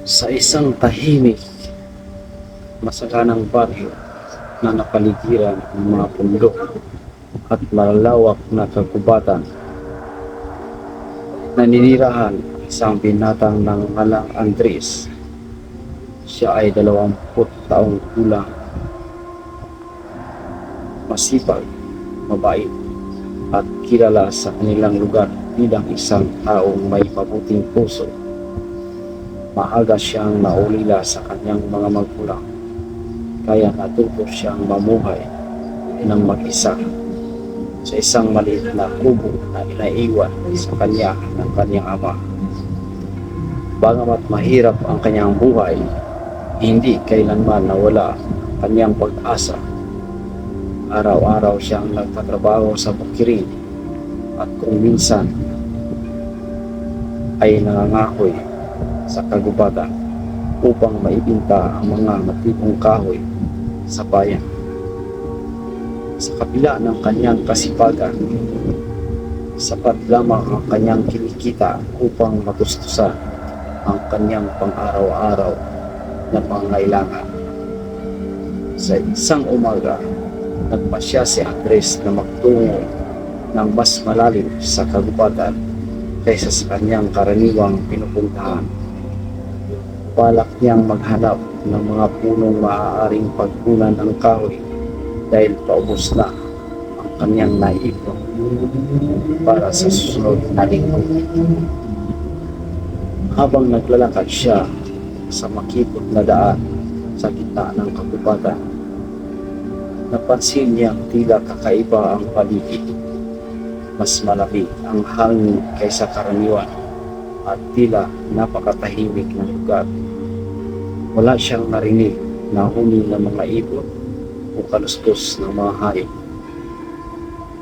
Sa isang tahimik, masaganang baryo na napaligiran ng mga bundok at malalawak na kagubatan, naninirahan isang binatang ng ngalang Andres. Siya ay 20 taong gulang, masipag, mabait, at kilala sa kanilang lugar bilang isang taong may mabuting puso. Maaga siyang naulila sa kanyang mga magulang, kaya natuto siyang mamuhay ng mag-isa sa isang maliit na kubo na inaiwan sa kanya ng kanyang ama. Bagamat mahirap ang kanyang buhay, hindi kailanman nawala ang kanyang pag-asa. Araw-araw siyang nagtatrabaho sa bukirin at kung minsan ay nangangahoy sa kagubatan upang maibinta ang mga matibong kahoy sa bayan. Sa kabila ng kanyang kasipagan, sapat lamang ang kanyang kinikita upang matustusan ang kanyang pang-araw-araw na pangangailangan. Sa isang umaga, nagpasya si Andres na magtungo ng mas malalim sa kagubatan kaysa sa kanyang karaniwang pinupuntahan. Balak niyang maghanap ng mga punong maaaring pagkunan ng kahoy dahil paubos na ang kanyang naipon para sa susunod na linggo. Habang naglalakad siya sa makipot na daan sa gitna ng kagubatan, napansin niyang tila kakaiba ang paligid. Mas malamig ang hangin kaysa karaniwan at tila napakatahimik ng lugar. Wala siyang narinig na huni ng mga ibon o kaluskos ng mga hayop.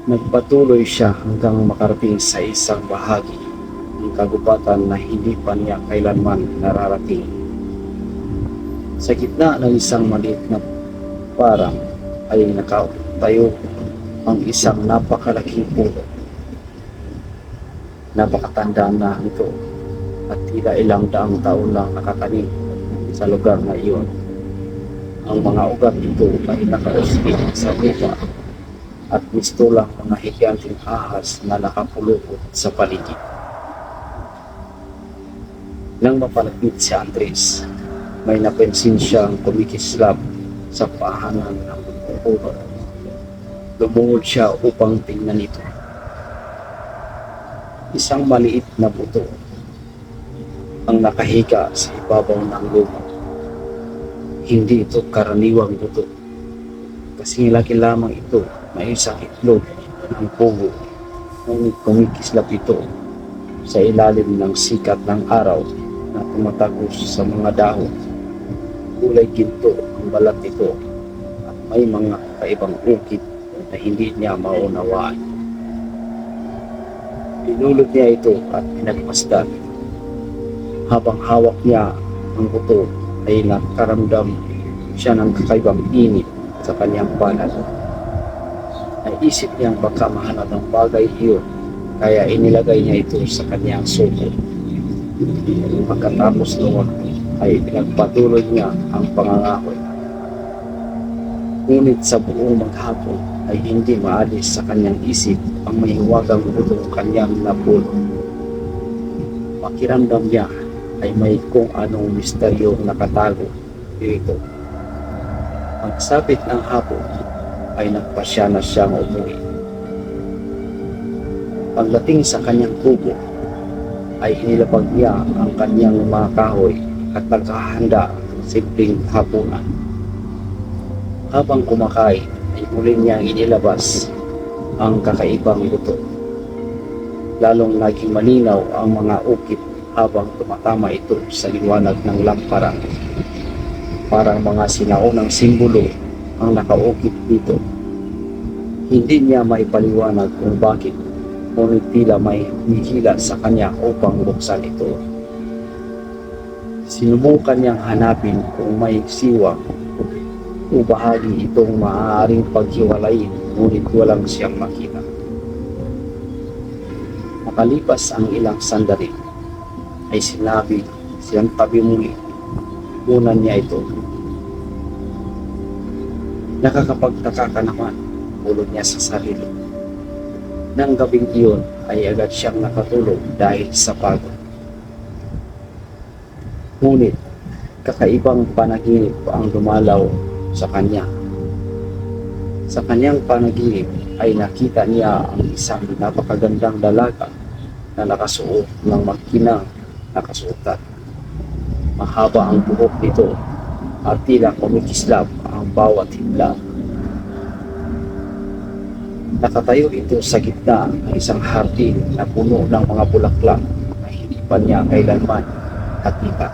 Nagpatuloy siya hanggang makarating sa isang bahagi ng kagubatan na hindi pa niya kailanman nararating. Sa gitna ng isang maliit na parang ay nakatayo ang isang napakalaking puno. Napakatanda na ito at tila ilang daang taon lang nakatanim sa lugar na iyon. Ang mga ugat nito ay nakauslit sa lupa at mistulang mga higanting ahas na nakapulupot sa paligid. Nang mapalapit si Andres, may napansin siyang kumikislap sa pahanan ng puno. Lumungod siya upang tingnan ito. Isang maliit na buto ang nakahiga sa ibabaw ng lupa. Hindi ito karaniwang buto, kasi laki lamang ito na isang itlog ng pugo. Ngunit kumikislap ito sa ilalim ng sikat ng araw na tumatagos sa mga dahon. Kulay ginto ang balat nito at may mga kaibang ukit na hindi niya maunawaan. Pinulot niya ito at pinagmasdan. Habang hawak niya ang buto ay nakaramdam siya ng kakaibang init sa kanyang palad. Naisip niyang baka mahanap ng bagay iyon, kaya inilagay niya ito sa kanyang suko. Pagkatapos noon ay pinagpatuloy niya ang pangangahoy. Ngunit sa buong maghapon ay hindi maalis sa kanyang isip ang may huwagang butong kanyang napulot. Pakiramdam niya ay may kung anong misteryong nakatago dito. Pagsapit ng hapon ay nagpasya na siyang umuwi. Pagdating sa kanyang kubo ay inilapag niya ang kanyang mga kahoy at naghahanda ng simpleng hapunan. Habang kumakain ay muli niyang inilabas ang kakaibang buto. Lalong naging malinaw ang mga ukit habang tumatama ito sa liwanag ng lampara. Parang mga sinaunang simbolo ang nakaukit dito. Hindi niya maipaliwanag kung bakit, ngunit tila may humihila sa kanya upang buksan ito. Sinubukan niyang hanapin kung may siwang o bahagi itong maaaring paghiwalayin, ngunit walang siyang makita. Makalipas ang ilang sandali, ay sinabi siyang tabi muli pinagkukunan niya ito. Nakakapagtaka ka naman, ulo niya sa sarili. Nang gabing iyon ay agad siyang nakatulog dahil sa pagod. Ngunit kakaibang panaginip ang lumalaw sa kanya. Sa kanyang panaginip ay nakita niya ang isang napakagandang dalaga na nakasuot ng magkinang nakasuotan. Mahaba ang buhok nito at tila kumikislap ang bawat himla. Nakatayo ito sa gitna ng isang hardin na puno ng mga bulaklak na hindi pa niya kailanman nakita.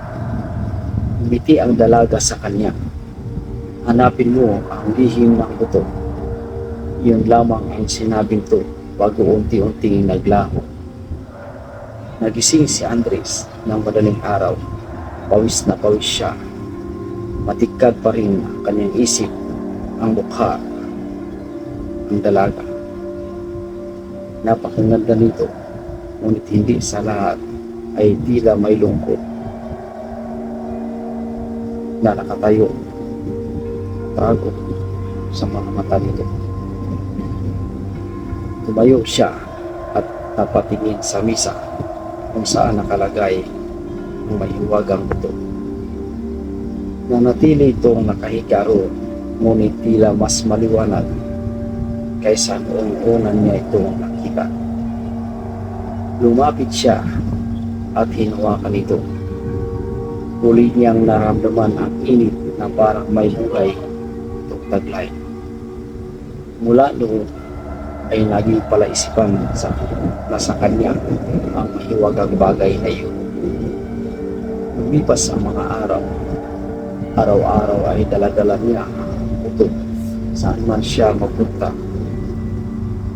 Umiti ang dalaga sa kanya. Hanapin mo ang lihim ng buto. Iyon lamang ang sinabing to bago unti-unting naglaho. Nagising si Andres ng madaling araw. Pawis na pawis siya. Matikad pa rin ang kanyang isip, ang mukha, ang dalaga. Napakaganda nito, ngunit hindi sa lahat ay tila may lungkot. Na nakatayo, tago sa mga mata nito. Tumayo siya at napatingin sa misa kung saan nakalagay ang mahiwagang buto. Nanatili itong nakahiga roon, ngunit tila mas maliwanag kaysa noong una niya itong nakita. Lumapit siya at hinawakan ito. Huli niyang naramdaman ang init na parang may buhay itong taglay. Mula noon ay naging palaisipan na sa kanya ang mahiwagang bagay na iyon. Lumipas ang mga araw. Araw-araw ay daladala niya ang buto saan man siya mapunta.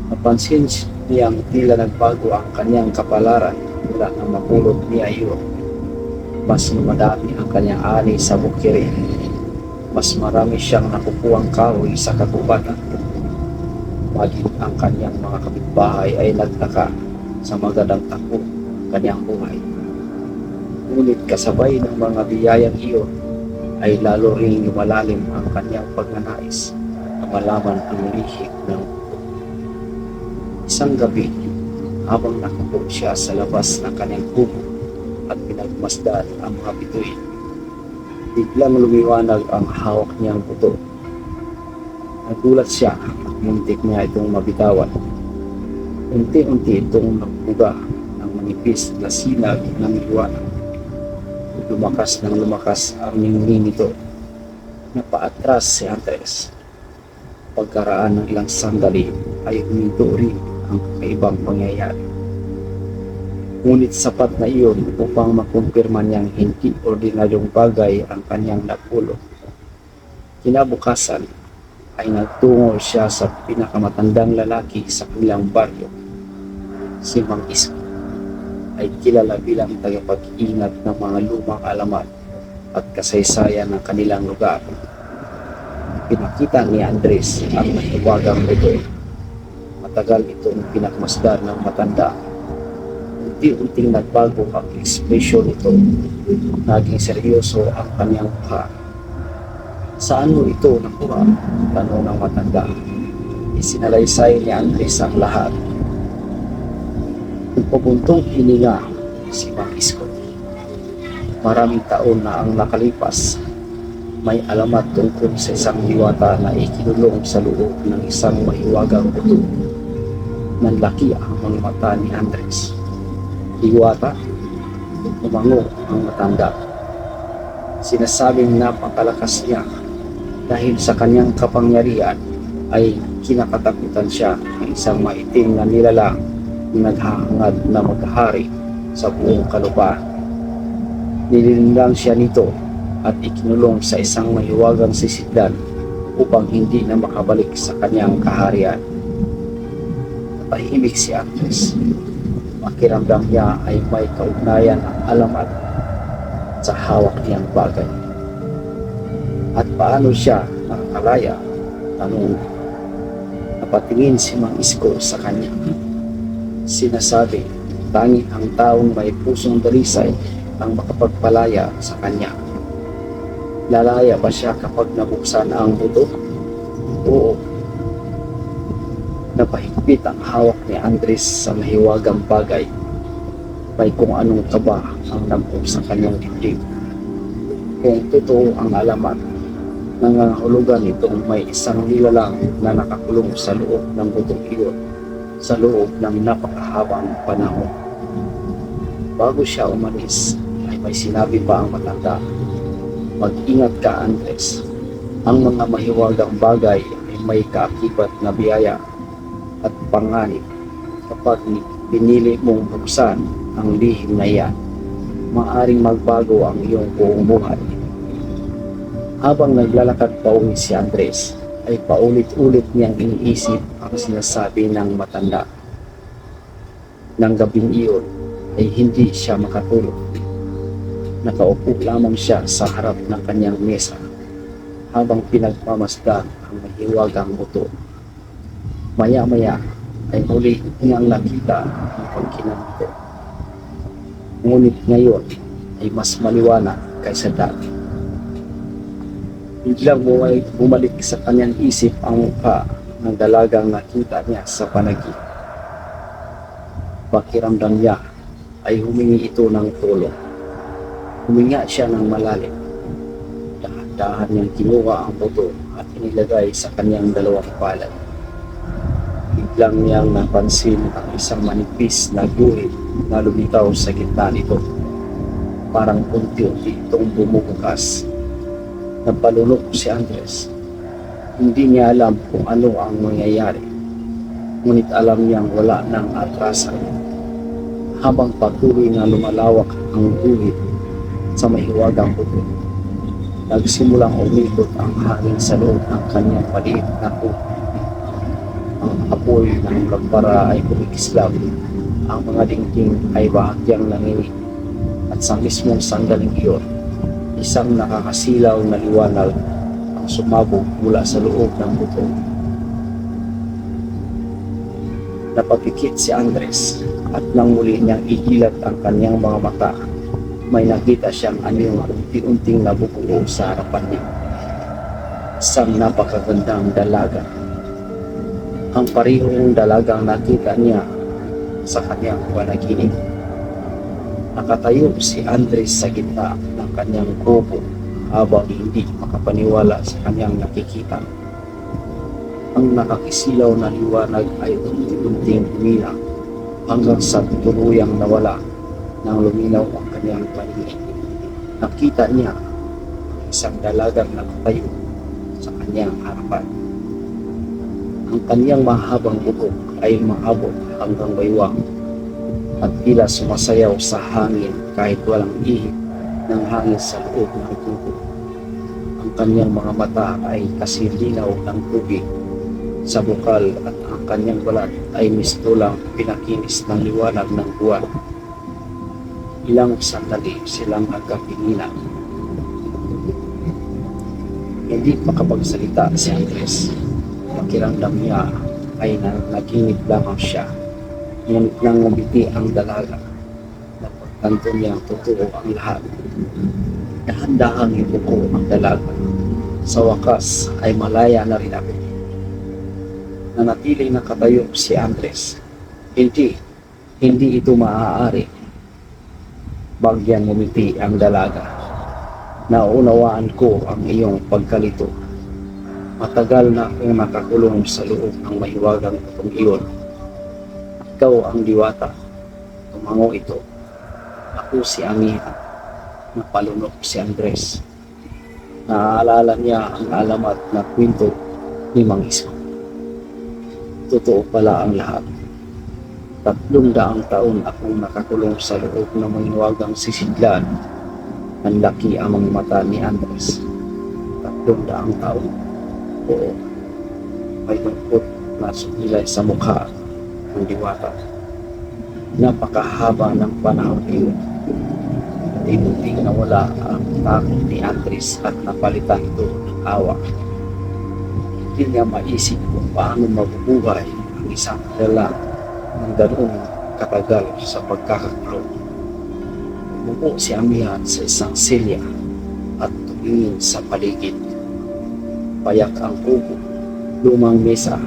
Napansin niyang tila nagbago ang kanyang kapalaran mula nang mapulot niya iyon. Mas lumadami ang kanyang ani sa bukirin. Mas marami siyang nakukuhang kahoy sa kagubatan. Maging ang kanyang mga kapitbahay ay nagtaka sa magandang takbo ng kanyang buhay. Ngunit kasabay ng mga biyayang iyon ay lalo ring lumalalim ang kanyang pagnanais na malaman ang lihim ng isang gabi, habang nakaupo siya sa labas ng kanyang kubo at pinagmasdan ang mga bituin, biglang lumiwanag ang hawak niyang buto. Nagulat siya at muntik niya itong mabitawan. Unti-unti itong nagbuga ng manipis na sinag ng liwanag. Lumakas ng lumakas ang ningning nito. Napaatras si Andres. Pagkaraan ng ilang sandali ay huminto rin ang kakaibang pangyayari. Ngunit sapat na iyon upang makumpirma niyang hindi ordinaryong bagay ang kanyang napulot. Kinabukasan ay nagtungo siya sa pinakamatandang lalaki sa kanilang baryo. Si Mang Isko ay kilala bilang tagapag-ingat ng mga lumang alamat at kasaysayan ng kanilang lugar. Pinakita ni Andres ang mahiwagang buto. Matagal itong pinakmasdan ng matanda. Unti-unting nagbago ang ekspresyon nito. Naging seryoso ang kanyang mukha. Saan mo ito nakuha? Tanong ng matanda. Isinalaysay ni Andres ang lahat. Pabuntong hininga si Mang Isko. Maraming taon na ang nakalipas. May alamat tungkol sa isang diwata na ikinulong sa loob ng isang mahiwagang buto. Nanlaki ang mga mata ni Andres. Diwata? Umango ang matanda. Sinasabing napakalakas niya dahil sa kanyang kapangyarihan ay kinakatakutan siya ng isang maitim na nilalang na naghahangad na maghahari sa buong kalupaan. Nililinlang siya nito at ikinulong sa isang mahiwagang sisidlan upang hindi na makabalik sa kanyang kaharian. Natahimik si Andres. Makiramdam niya ay may kaugnayan ang alamat sa hawak niyang bagay. At paano siya nakakalaya? Tanong. Napatingin si Mang Isko sa kanya. Sinasabi, tanging ang taong may pusong dalisay ang makapagpalaya sa kanya. Lalaya ba siya kapag nabuksan ang buto? Oo. Napahigpit ang hawak ni Andres sa mahiwagang bagay. May kung anong kaba ang nabuo sa kanyang dibdib. Kung totoo ang alamat, nangangahulugan itong may isang nilalang na nakakulong sa loob ng butong iyon sa loob ng napakahabang panahon. Bago siya umalis, ay may sinabi pa ang matanda, "Mag-ingat ka, Andres. Ang mga mahiwagang bagay ay may kaakibat na biyaya at panganib. Kapag pinili mong buksan ang lihim na iyan, maaaring magbago ang iyong buong buhay." Habang naglalakad pa uwi si Andres, ay paulit-ulit niyang iniisip ang sinasabi ng matanda. Nang gabing iyon ay hindi siya makatulog. Nakaupo lamang siya sa harap ng kanyang mesa habang pinagmamasdan ang mahiwagang buto. Maya-maya ay muli niyang nakita ang pagkinanto. Ngunit ngayon ay mas maliwanag kaysa dati. Biglang bumalik sa kanyang isip ang mukha ng dalagang nakita niya sa panaginip. Pakiramdam niya ay humingi ito ng tulong. Huminga siya ng malalim. Dahan-dahan niyang kinuha ang buto at inilagay sa kanyang dalawang palad. Biglang niyang napansin ang isang manipis na guhit na lumitaw sa gitna nito. Parang unti-unti itong bumubukas. Napalunok si Andres. Hindi niya alam kung ano ang mangyayari. Ngunit alam niyang wala nang atrasan. Habang patuloy na lumalawak ang guhit sa mahiwagang buto, nagsimulang umikot ang hangin sa loob ng kanyang maliit na kubo. Ang apoy ng lampara ay kumikislap. Ang mga dingding ay bahagyang nanginig. At sa mismong sandaling iyon, isang nakakasilaw na liwanag ang sumabog mula sa loob ng buto. Napapikit si Andres at nang muli niyang igilat ang kanyang mga mata, may nakita siyang anyong unti-unting nabubuo sa harapan niya. Isang napakagandang dalaga. Ang parehong dalagang nakita niya sa kanyang panaginip. Nakatayo si Andres sa gitna ng kanyang kubo habang hindi makapaniwala sa kanyang nakikita. Ang nakakisilaw na liwanag ay unti-unting umilang hanggang sa tuluyang nawala nang luminaw ang kanyang paningin. Nakita niya isang dalagang nakatayo sa kanyang harapan. Ang kanyang mahabang buhok ay maabot hanggang baywang at tila sumasayaw sa hangin kahit walang ihip ng hangin sa loob ng kubo. Ang kanyang mga mata ay kasilinaw ng tubig sa bukal at ang kanyang balat ay mistulang pinakinis ng liwanag ng buwan. Ilang sandali silang nagkatinginan. Hindi makapagsalita si Andres. Pakiramdam niya ay naginip lamang siya. Ngunit nang ngumiti ang dalaga, napagtanto niyang totoo ang lahat. Dahan-dahang ibuko ang dalaga. Sa wakas ay malaya na rin ako. Nanatiling nakatayo si Andres. Hindi ito maaari. Bagyang ngumiti ang dalaga. Naunawaan ko ang iyong pagkalito. Matagal na akong nakakulong sa loob ng mahiwagang butong iyon. Ikaw ang diwata. Tumango ito. Ako si Amiha. Napalunok si Andres. Naaalala niya ang alamat na kwento ni Mang Isko. Totoo pala ang lahat. 300 taon akong nakakulong sa loob ng mahiwagang sisidlan. Nanlaki ang mga mata ni Andres. 300 taon. Oo. May lungkot na sumilay sa mukha ng diwata. Napakahaba ng panahon iyon. Unti-unti nawala ang takot ni Andres at napalitan ito ng awa. Hindi niya maisip kung paano mabubuhay ang isang lalaki ng ganoong katagal sa pagkakakulong. Bumuo si Amihan sa isang silya at tingin sa paligid. Payak ang kubo, lumang mesa,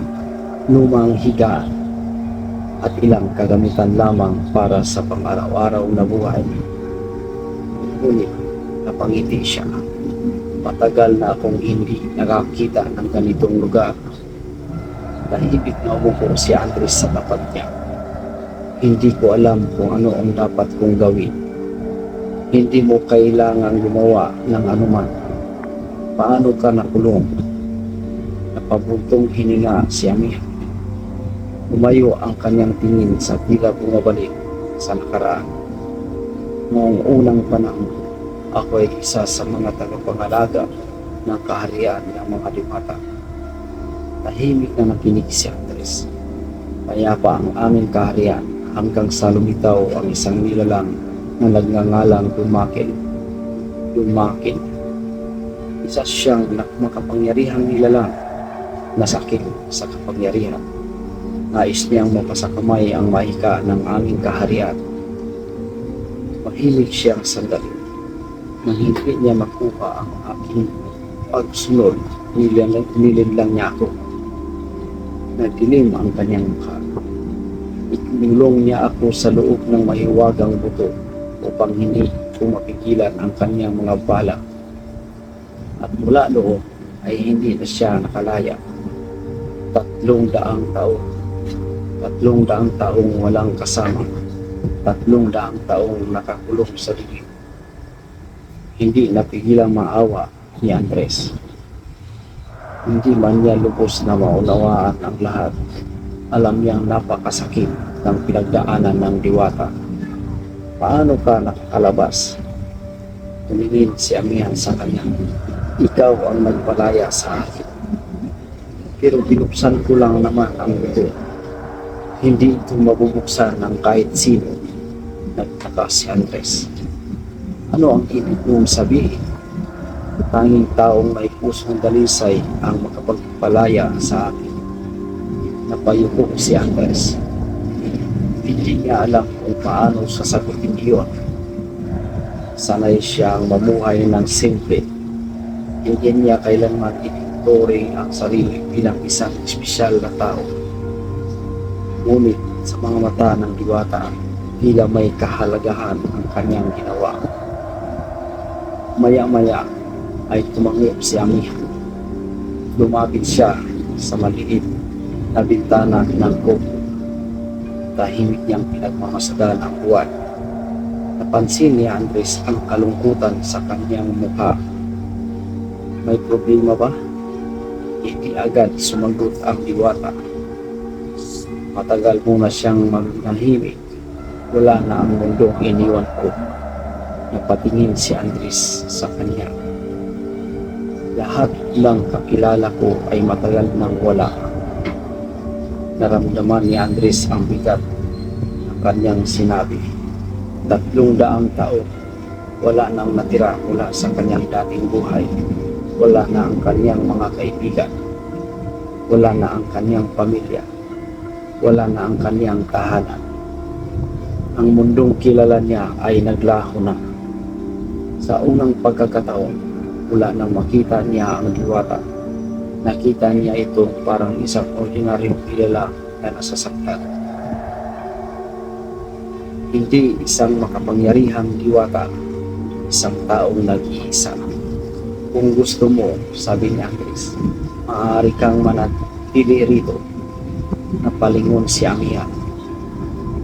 lumang higaan, at ilang kagamitan lamang para sa pang-araw-araw na buhay. Ngunit napangiti siya. Matagal na akong hindi nakakita ng ganitong lugar. Tahimik na umupo si Andres sa tapat niya. Hindi ko alam kung ano ang dapat kong gawin. Hindi mo kailangang gumawa ng anuman. Paano ka nakulong? Napabuntong hininga si Amiha. Umayo ang kanyang tingin sa tila bumabalik sa nakaraan. Noong unang panahon, ako ay isa sa mga tagapangalaga ng kaharian ng mga diwata. Tahimik na nakinig si Andres. Payapa ang aming kaharian hanggang sa lumitaw ang isang nilalang na nagngangalang Dumakil. Dumakil. Isa siyang makapangyarihang nilalang na sakil sa kapangyarihan. Nais niyang mapasakamay ang mahika ng aming kaharian. Mahilig siyang sandali. Nang hindi niya makuha ang aking pagsunod, nilinlang niya ako. Nagdilim ang kanyang mukha. Ikinulong niya ako sa loob ng mahiwagang buto upang hindi ko mapigilan ang kanyang mga balak. At mula loob ay hindi na siya nakalaya. 300 taon. 300 taong walang kasama. 300 taong nakakulong sa dilim. Hindi napigilang maawa ni Andres. Hindi man niya lubos na maunawaan ang lahat. Alam niyang napakasakit ng pinagdaanan ng diwata. Paano ka nakakalabas? Tumingin si Amihan sa kanya. Ikaw ang nagpalaya sa akin. Pero binuksan ko lang naman ang ito. Hindi ito mabubuksan ng kahit sino. Nagtaka si Andres. Ano ang ibig mong sabihin? Tanging taong may pusong dalisay ang makapagpalaya sa akin. Napayuko si Andres. Hindi niya alam kung paano sasagutin iyon. Sanay siyang mamuhay ng simple. Hindi niya kailanman ituturing ang sarili bilang isang espesyal na tao. Ngunit sa mga mata ng diwata, tila may kahalagahan ang kanyang ginawa. Maya-maya ay tumangip si Amiha. Lumapit siya sa maliit na bintana ng kubo. Tahimik niyang pinagmamasdan ang buwan. Napansin ni Andres ang kalungkutan sa kanyang mukha. May problema ba? Hindi agad sumagot ang diwata. Matagal muna siyang manahimik. Wala na ang mundong iniwan ko. Napatingin si Andres sa kanya. Lahat ng kakilala ko ay matagal nang wala. Naramdaman ni Andres ang bigat ng kanyang sinabi. 300 taon, wala nang natira mula sa kanyang dating buhay. Wala na ang kanyang mga kaibigan. Wala na ang kanyang pamilya. Wala na ang kanyang tahanan. Ang mundong kilala niya ay naglaho na. Sa unang pagkakataon, mula nang makita niya ang diwata, nakita niya ito parang isang ordinaryong kilala na nasasaktan. Hindi isang makapangyarihang diwata, isang taong nag-iisa. Kung gusto mo, sabi ni Andres, maaari kang manatili rito. Napalingon si Amiha.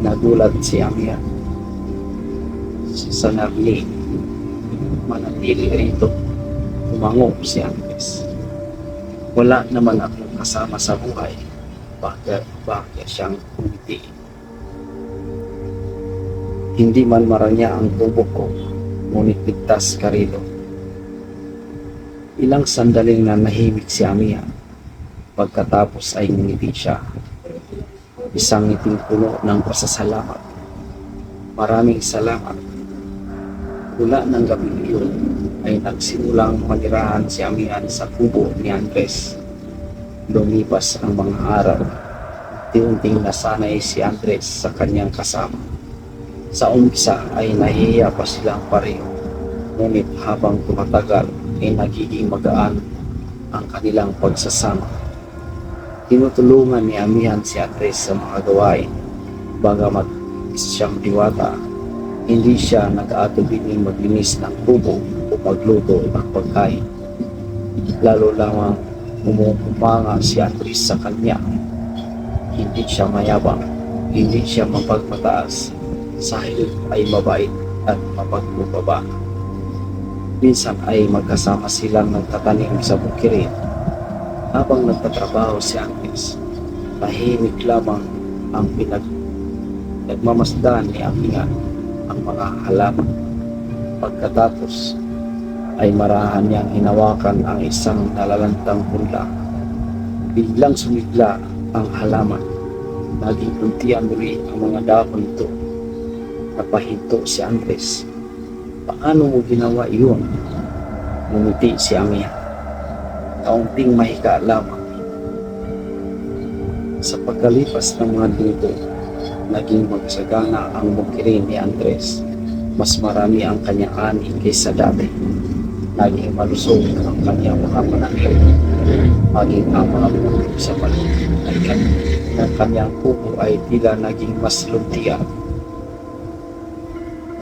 Nagulat si Amiha. Sa nagli, manatili rito. Tumango si Andres. Wala naman akong kasama sa buhay. Bakit siyang umiti? Hindi man maranya ang tubok ko, ngunit ligtas ka rito. Ilang sandaling na nahimik si Amiha. Pagkatapos ay ngumiti siya. Isang ngiting puno ng pasasalamat. Maraming salamat. Mula ng gabi iyon ay nagsimulang manirahan si Amihan sa kubo ni Andres. Lumipas ang mga araw. Unti-unting nasanay si Andres sa kanyang kasama. Sa umpisa ay nahihiya pa silang pareho. Ngunit habang tumatagal ay nagiging magaan ang kanilang pagsasama. Tinutulungan ni Amihan si Andres sa mga gawain. Bagamat siyang diwata, hindi siya nag-aatubiling maglinis ng kubo o magluto ng pagkain. Lalo lamang umumanga si Andres sa kanya. Hindi siya mayabang, hindi siya mapagmataas, sa halip ay mabait at mapagkumbaba. Minsan ay magkasama silang nagtatanim sa bukirin. Habang nagtatrabaho si Andres, tahimik lamang ang nagmamasdan ni Amihan ang mga halaman. Pagkatapos ay marahan niyang hinawakan ang isang nalalantang punla. Biglang sumigla ang halaman. Naging untian muli ang mga dahon nito. Napahinto si Andres. Paano mo ginawa iyon? Ngumiti si Amihan. Kaunting mahika lamang. Sa pagkalipas ng mga linggo, naging magsagana ang bukirin ni Andres. Mas marami ang kanyang ani kaysa dati. Naging malusog ang kanyang mga pananim. Maging ang mga puno sa paligid ng kanyang kubo ay tila naging mas luntian.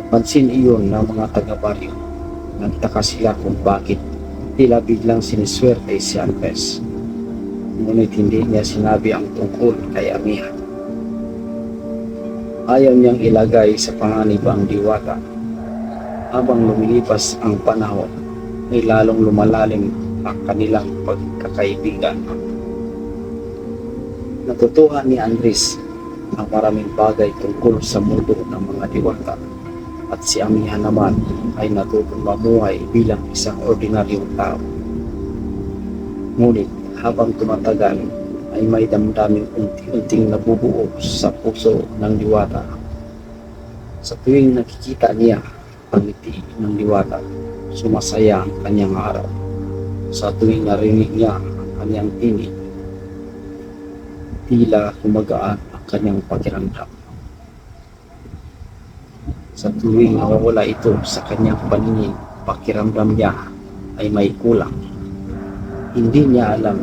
Napansin iyon ng mga taga-baryo. Nagtaka sila kung bakit tila biglang siniswerte si Andres. Ngunit hindi niya sinabi ang tungkol kay Amihan. Ayaw niyang ilagay sa panganib ang diwata. Habang lumilipas ang panahon, ay lalong lumalalim ang kanilang pagkakaibigan. Natutuhan ni Andres ang maraming bagay tungkol sa mundo ng mga diwata, at si Amihan naman ay natutong mamuhay bilang isang ordinaryong tao. Ngunit habang tumatagal ay may damdaming unti-unting nabubuo sa puso ng diwata. Sa tuwing nakikita niya ang ngiti ng diwata, sumasaya ang kanyang araw. Sa tuwing narinig niya ang kanyang tinig, tila kumagaan ang kanyang pakiramdam. Sa tuwing nawawala ito sa kanyang paningin, pakiramdam niya ay may kulang. Hindi niya alam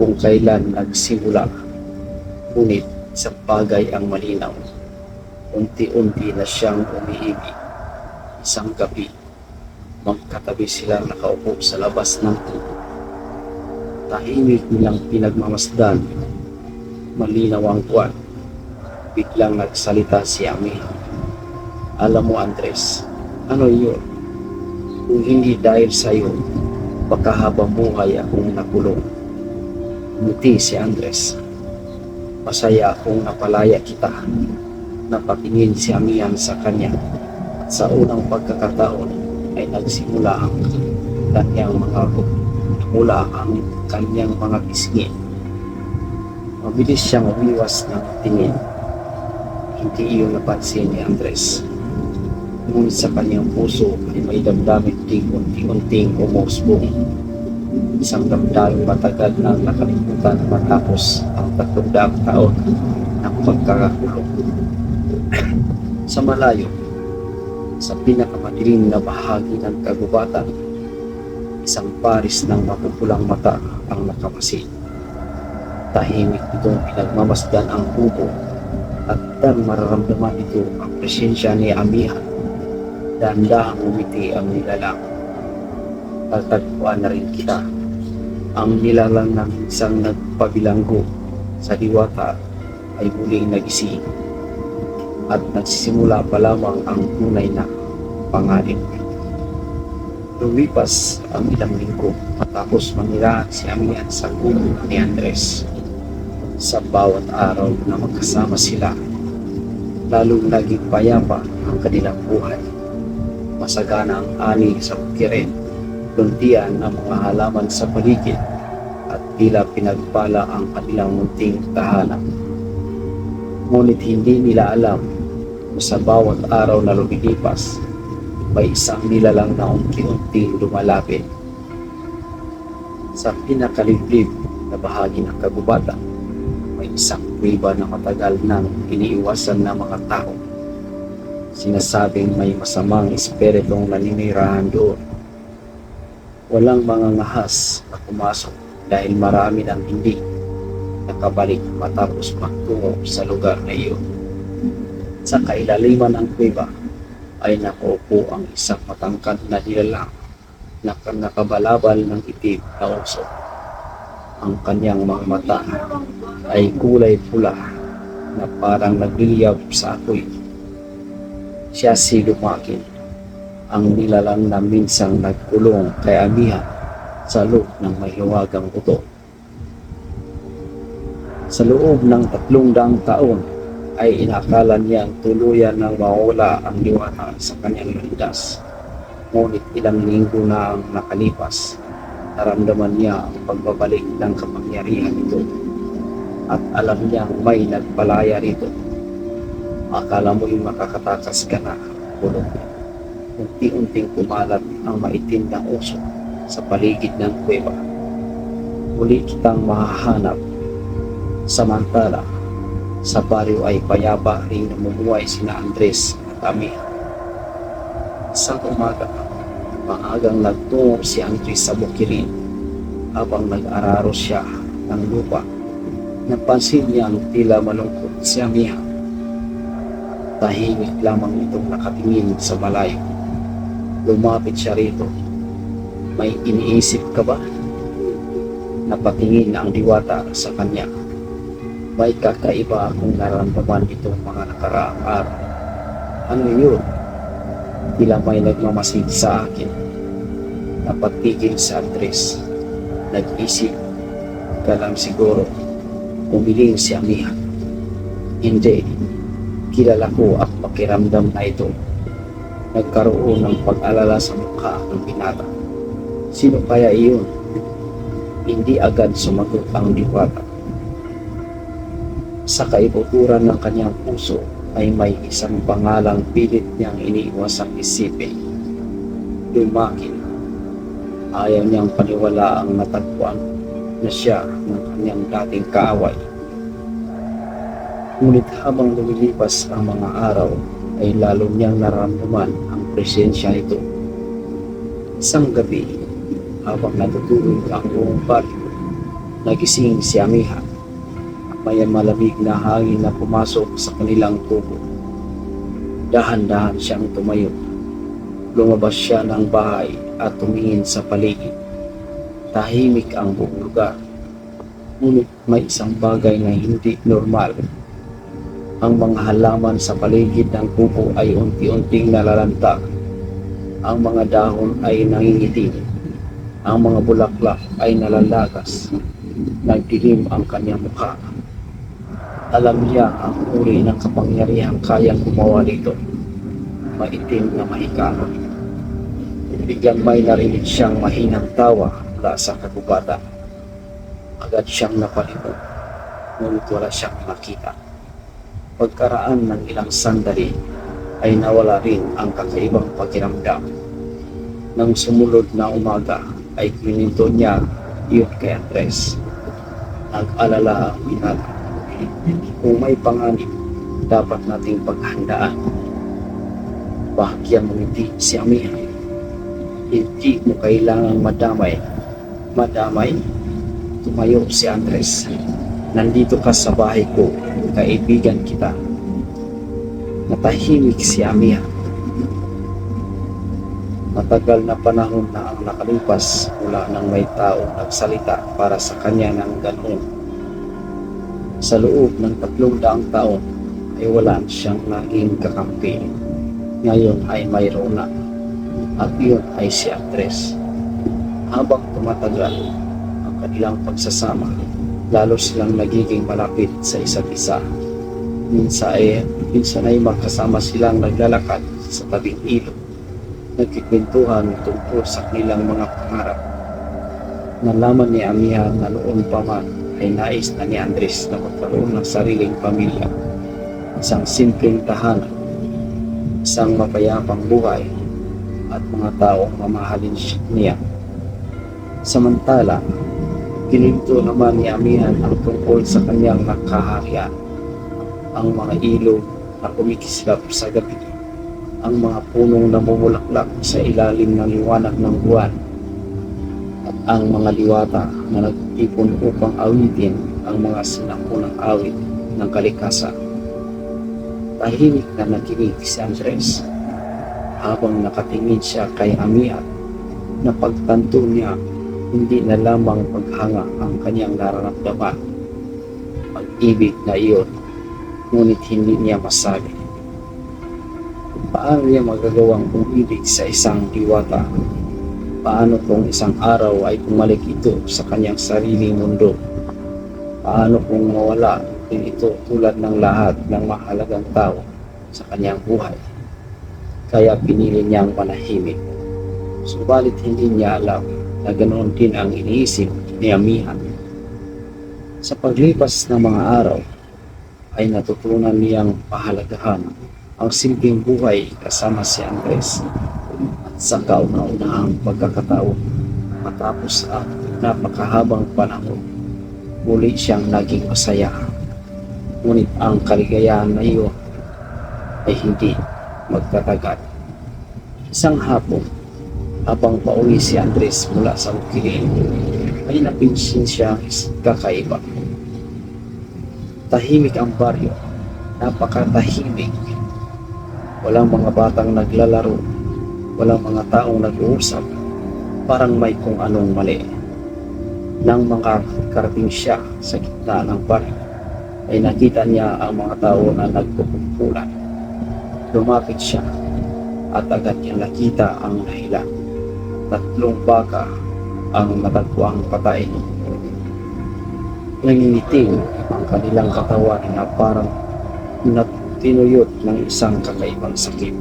kung kailan nagsimula, ngunit isang bagay ang malinaw. Unti-unti na siyang umiibig. Isang gabi, magkatabi silang nakaupo sa labas ng kubo. Tahimik nilang pinagmamasdan. Malinaw ang buwan. Biglang nagsalita si Amihan. Alam mo, Andres, ano yun? Kung hindi dahil sa iyo, baka habang buhay akong nakulong. Ngumiti si Andres. Masaya akong napalaya kita. Napatingin si Amihan sa kanya. At sa unang pagkakataon ay nagsimula ang kanyang mga pisngi. Mabilis siyang umiwas ng tingin. Hindi iyon napansin ni Andres. Ngunit sa kanyang puso ay may damdamin ding unti-unting umusbong. Isang damdamin matagal na nakalimutan matapos ang 300 taon ng pagkakakulong. Sa malayo, sa pinakamadilim na bahagi ng kagubatan, isang paris ng mapupulang mata ang nakamasid. Tahimik itong pinagmamasdan ang kubo, at nang mararamdaman ito ang presensya ni Amihan, dahan-dahang umiti ang nilalang. Tatagpuan na rin kita. Ang nilalang ng isang nagpabilanggo sa diwata ay muling nagising, at nagsisimula pa lamang ang tunay na panganib. Lumipas ang ilang linggo matapos manirahan si Amihan sa kubo ni Andres. Sa bawat araw na magkasama sila, lalong naging payapa ang kanilang buhay. Masagana ang ani sa bukirin, luntian ang mga halaman sa paligid, at tila pinagpala ang kanilang munting tahanan. Ngunit hindi nila alam na sa bawat araw na lumilipas, may isang nilalang na unti-unting lumalapit. Sa pinakaliblib na bahagi ng kagubatan, may isang kuweba na matagal nang iniiwasan ng mga tao. Sinasabing may masamang espiritong naninirahan doon. Walang mga ngahas na pumasok dahil marami nang hindi nakabalik matapos magtungo sa lugar na iyon. Sa kailaliman ng kuweba ay nakaupo ang isang matangkad na nilalang na nakabalabal ng itim na uso. Ang kanyang mga mata ay kulay pula na parang nagliliyab sa apoy. Siya si Lumakin, ang nilalang na minsang nagkulong kay Amihan sa loob ng mahiwagang buto. Sa loob ng 300 taon ay inakala niyang tuluyan nang mawala ang liwanag sa kanyang landas. Ngunit ilang linggo na ang nakalipas, naramdaman niya ang pagbabalik ng kapangyarihan nito at alam niyang may nagpalaya rito. Akala mo'y makakatakas ka na, bulong niya. Unti-unting kumalat ang maitim na uso sa paligid ng kuweba. Muli kitang mahahanap. Samantala, sa baryo ay payapa ring namumuhay sina Andres at Amihan. Isang umaga, maagang nagtungo si Andres sa bukirin. Habang nag-araro siya ng lupa, napansin niya ang tila malungkot si Amihan. Tahimik lamang itong nakatingin sa malayo. Lumapit siya rito. May iniisip ka ba? Napatingin ang diwata sa kanya. May kakaiba akong nararamdaman itong mga nakaraang araw. Ano yun? Tila may nagmamasid sa akin. Napatigil si Andres. Nag-isip ka lang siguro. Umiling si Amihan. Hindi. Kilala ko ang pakiramdam na ito. Nagkaroon ng pag-alala sa mukha ng binata. Sino kaya iyon? Hindi agad sumagot ang diwata. Sa kaibuturan ng kanyang puso ay may isang pangalang pilit niyang iniiwasang isipin. Lumakin. Ayaw niyang paniwala ang natagpuan na siya ng kanyang dating kaaway. Ngunit habang lumilipas ang mga araw, ay lalo niyang nararamdaman ang presensya nito. Isang gabi, habang natutulog ang buong baryo, nagising si Amihan. May malamig na hangin na pumasok sa kanilang kubo. Dahan-dahan siyang tumayo. Lumabas siya ng bahay at tumingin sa paligid. Tahimik ang buong lugar. Ngunit may isang bagay na hindi normal. Ang mga halaman sa paligid ng kubo ay unti-unting nalalanta. Ang mga dahon ay nangingitim. Ang mga bulaklak ay nalalagas. Nagdilim ang kanyang mukha. Alam niya ang uri ng kapangyarihang kayang gumawa nito. Maitim na mahikahon. Biglang may narinig siyang mahinang tawa mula sa kagubatan. Agad siyang napalibot. Ngunit wala siyang makita. Pagkaraan ng ilang sandali ay nawala rin ang kakaibang pakiramdam. Nang sumunod na umaga ay kininto niya iyon kay Andres. Nag-alala ang binata. Kung may panganib, dapat nating paghandaan. Bahagyang ngumiti si Amihan. Hindi mo kailangang madamay. Madamay? Tumayo si Andres. Nandito ka sa bahay ko. Kaibigan kita. Natahimik si Amihan. Matagal na panahon na ang nakalipas mula nang may taong nagsalita para sa kanya ng ganoon. Sa loob ng 300 taon ay wala siyang naging kakampi. Ngayon ay mayroon na. At iyon ay si Andres. Habang tumatagal ang kanilang pagsasama, lalo silang nagiging malapit sa isa't isa. Minsan ay magkasama silang naglalakad sa tabing ilog, nagkikwentuhan tungkol sa kanilang mga pangarap. Nalaman ni Amihan na noon pa man ay nais na ni Andres na magkaroon ng sariling pamilya. Isang simpleng tahanan, isang mapayapang buhay, at mga taong mamahalin niya. Samantala, kininto naman ni Amihan ang tungkol sa kanyang nakaharian. Ang mga ilog na kumikislap sa gabi ang mga punong namumulaklak sa ilalim ng liwanag ng buwan at ang mga diwata na nagtipon upang awitin ang mga sinapunang awit ng kalikasan. Tahimik na nakinig si Andres habang nakatingin siya kay Amiat. Napagtanto niya hindi na lamang paghanga ang kanyang nararamdaman, pag-ibig na iyon, ngunit hindi niya masabi. Paano niya magagawang umibig sa isang diwata? Paano kung isang araw ay bumalik ito sa kanyang sariling mundo? Paano kung mawala din ito tulad ng lahat ng mahalagang tao sa kanyang buhay? Kaya pinili niyang manahimik. Subalit hindi niya alam na ganoon din ang iniisip ni Amihan. Sa paglipas ng mga araw, ay natutunan niyang pahalagahan ang simpleng buhay kasama si Andres. At sa kauna-unahang pagkakataon, matapos ang napakahabang panahon, muli siyang naging masaya. Ngunit ang kaligayahan na iyon ay hindi magtatagal. Isang hapon, habang pauwi si Andres mula sa bukidin, ay napinsin siyang kakaiba. Tahimik ang baryo, napakatahimik. Walang mga batang naglalaro, walang mga taong nag-uusap, parang may kung anong mali. Nang makarating siya sa gitna ng baryo, ay nakita niya ang mga tao na nagkukumpulan. Lumapit siya at agad niya nakita ang dahilan. 3 baka ang natagpuang patay. Nangingitim ang kanilang katawan na parang tinuyot ng isang kakaibang sakit.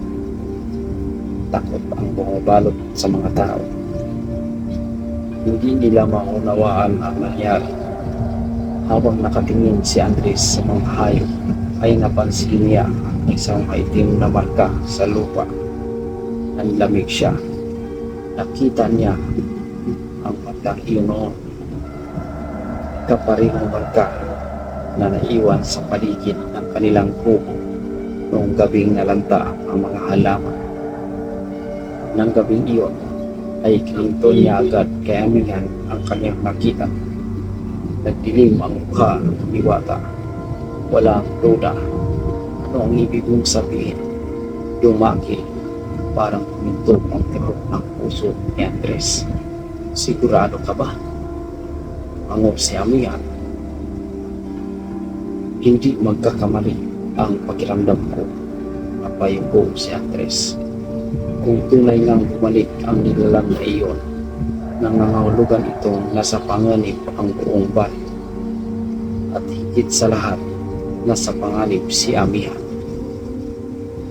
Takot ang bumabalot sa mga tao. Hindi nila maunawaan ang nangyari. Habang nakatingin si Andres sa mga hayop, ay napansin niya ang isang maitim na marka sa lupa. Nanlamig siya. Nakita niya ang markang iyon noon. Kaparehong marka na naiwan sa paligid ng kanilang kubo noong gabing nalanta ang mga halaman. Nang gabing iyon ay kininto niya agad kay Amihan ang kanyang nakita. Nagdilim ang mukha ng diwata. Walang duda. Ano ang ibig mong sabihin? Dumaki. Parang kuminto ang tibok ng puso ni Andres. Sigurado ka ba? Angop si Amihan. Hindi magkakamali ang pakiramdam ko. Napayuko si Andres. Kung tunay ngang bumalik ang nilalang na iyon, nangangahulugan itong nasa panganib ang buong bayan. At higit sa lahat, nasa panganib si Amihan.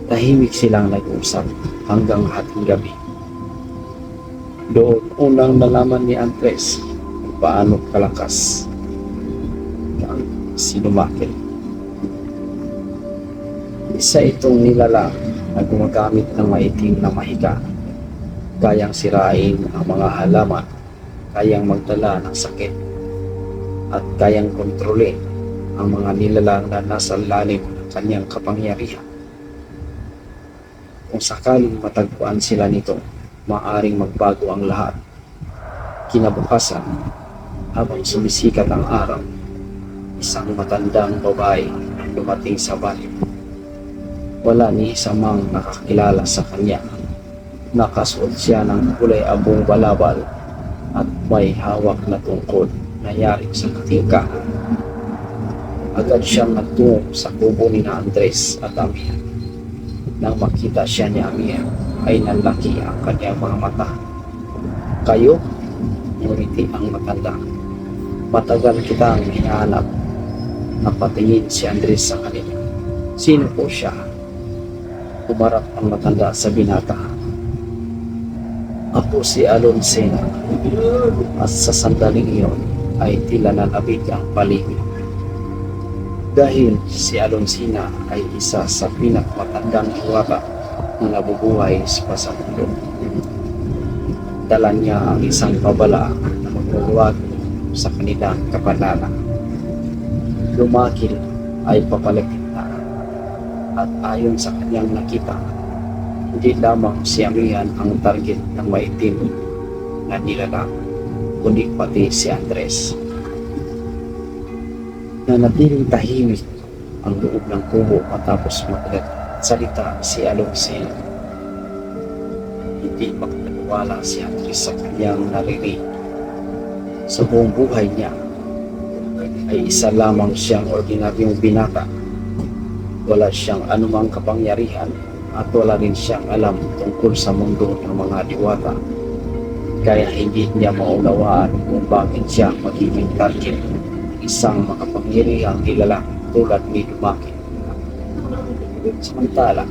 Tahimik silang nag-usap hanggang hating gabi. Doon unang nalaman ni Andres kung paano kalakas ang sinumakil. Isa itong nilalang na gumagamit ng maitim na mahika, kayang sirain ang mga halaman, kayang magdala ng sakit, at kayang kontrolin ang mga nilalang na nasa lalim ng kanyang kapangyarihan. Kung sakaling matagpuan sila nito, maaaring magbago ang lahat. Kinabukasan, habang sumisikat ang araw, isang matandang babae ang dumating sa bahay. Wala ni isa mang nakakilala sa kanya. Nakasuot siya ng kulay abong balabal at may hawak na tungkod na yari sa katingka. Agad siyang nagtungo sa kubo ni Andres at Amihan. Nang makita siya ni Amihan, ay nalaki ang kanyang mga mata. Kayo? Ngumiti ang matanda. Matagal kitang hinahanap. Napatingin si Andres sa kanila. Sino po siya? Umarap ang matanda sa binata. Ako si Alonsina. At sa sandaling iyon ay tila nalabig ang paligid. Dahil si Alonsina ay isa sa pinakamatandang diwata na nabubuhay sa mundo. Dala niya ang isang babala na magluwag sa kanilang kapalaran. Lumakil ay papalapit na, at ayon sa kanyang nakita, Hindi lamang si Amihan ang target ng maitim na nilalang, kundi pati si Andres. Nanatiling tahimik ang loob ng kubo matapos magsalita si Alonso. Hindi makapaniwala si Andres sa kanyang narinig. Sa buong buhay niya ay isa lamang siyang ordinaryong binata. Wala siyang anumang kapangyarihan at wala rin siyang alam tungkol sa mundo ng mga diwata. Kaya hindi niya maunawaan kung bakit siya magiging target ng isang makapangyarihang nilalang tulad ni Lumaki. Samantala,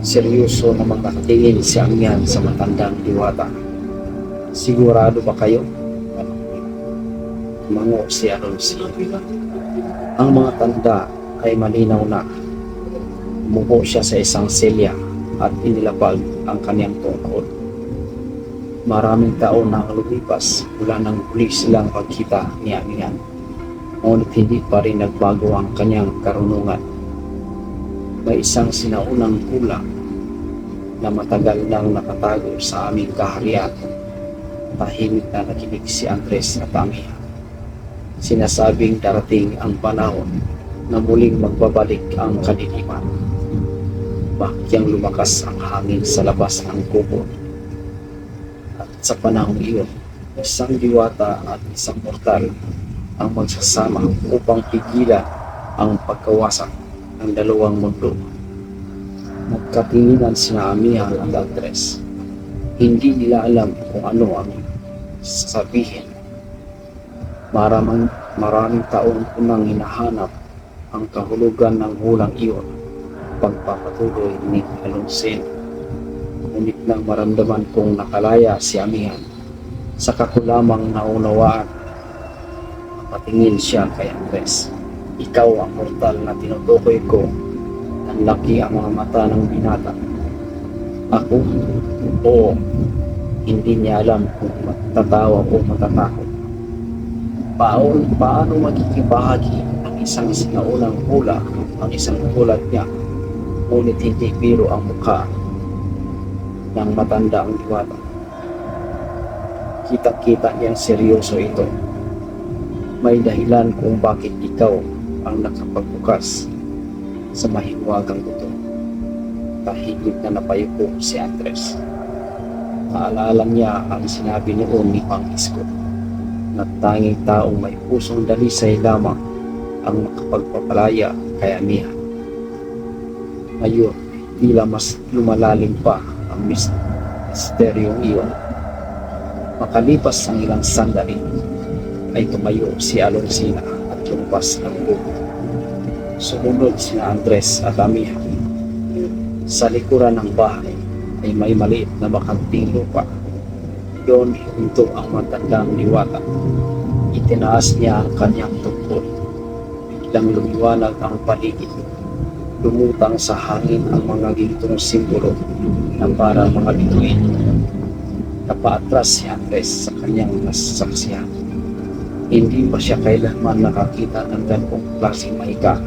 seryoso namang nakatingin si Amihan sa matandang diwata. Sigurado ba kayo? Mango si Alonso. Ang mga tanda ay malinaw na. Umupo siya sa isang selya at inilapag ang kanyang tungkol. Maraming taon na ang lumipas mula nang huli silang pagkita ni Amihan. Ngunit hindi pa rin nagbago ang kanyang karunungan. May isang sinaunang kulang na matagal nang nakatago sa aming kaharian. Tahimik na nakinig si Andres at Amihan. Sinasabing darating ang panahon na muling magbabalik ang kadiliman. Bahagyang lumakas ang hangin sa labas ng kubo. At sa panahon iyon, isang diwata at isang mortal ang magsasama upang pigilan ang pagkawasak ng dalawang mundo. Nagkatinginan sina Amihan at Andres. Hindi nila alam kung ano ang sasabihin. Maraming taon ko nang hinahanap ang kahulugan ng hulang iyon. Pagpapatuloy ni Alonso. Ngunit nang maramdaman kong nakalaya si Amihan, saka ko lamang naunawaan. Patingin siya kay Andres. Ikaw ang mortal na tinutukoy ko. Nanlaki ang mga mata ng binata. Ako? Oo. Hindi niya alam kung matatawa o matatakot. Paano magkikibahagi ang isang sinaunang hula ang isang tulad niya? Ngunit hindi biro ang mukha ng matanda ang diwata. Kita-kita niyang seryoso ito. May dahilan kung bakit ikaw ang nakapagbukas sa mahiwagang buto. Tahimik na napayuko si Andres. Naalala niya ang sinabi noon ni Mang Isko na tanging taong may pusong dalisay lamang ang makapagpapalaya kay Amihan. Ngayon, tila mas lumalalim pa ang misteryong iyon. Makalipas ang ilang sandali, ay tumayo si Alonsina at lumabas ng buko. Sumunod sina Andres at Amihan. Sa likuran ng bahay ay may maliit na bakanting lupa. Doon hinto ang matandang diwata. Itinaas niya ang kanyang tungkol. Biglang lumiwanag ang paligid. Lumutang sa hangin ang mga gintong simbolo na parang mga bituin. Napaatras si Andres sa kanyang nasasaksihan. Hindi pa siya kailanman nakakita ng ganong klaseng mahika.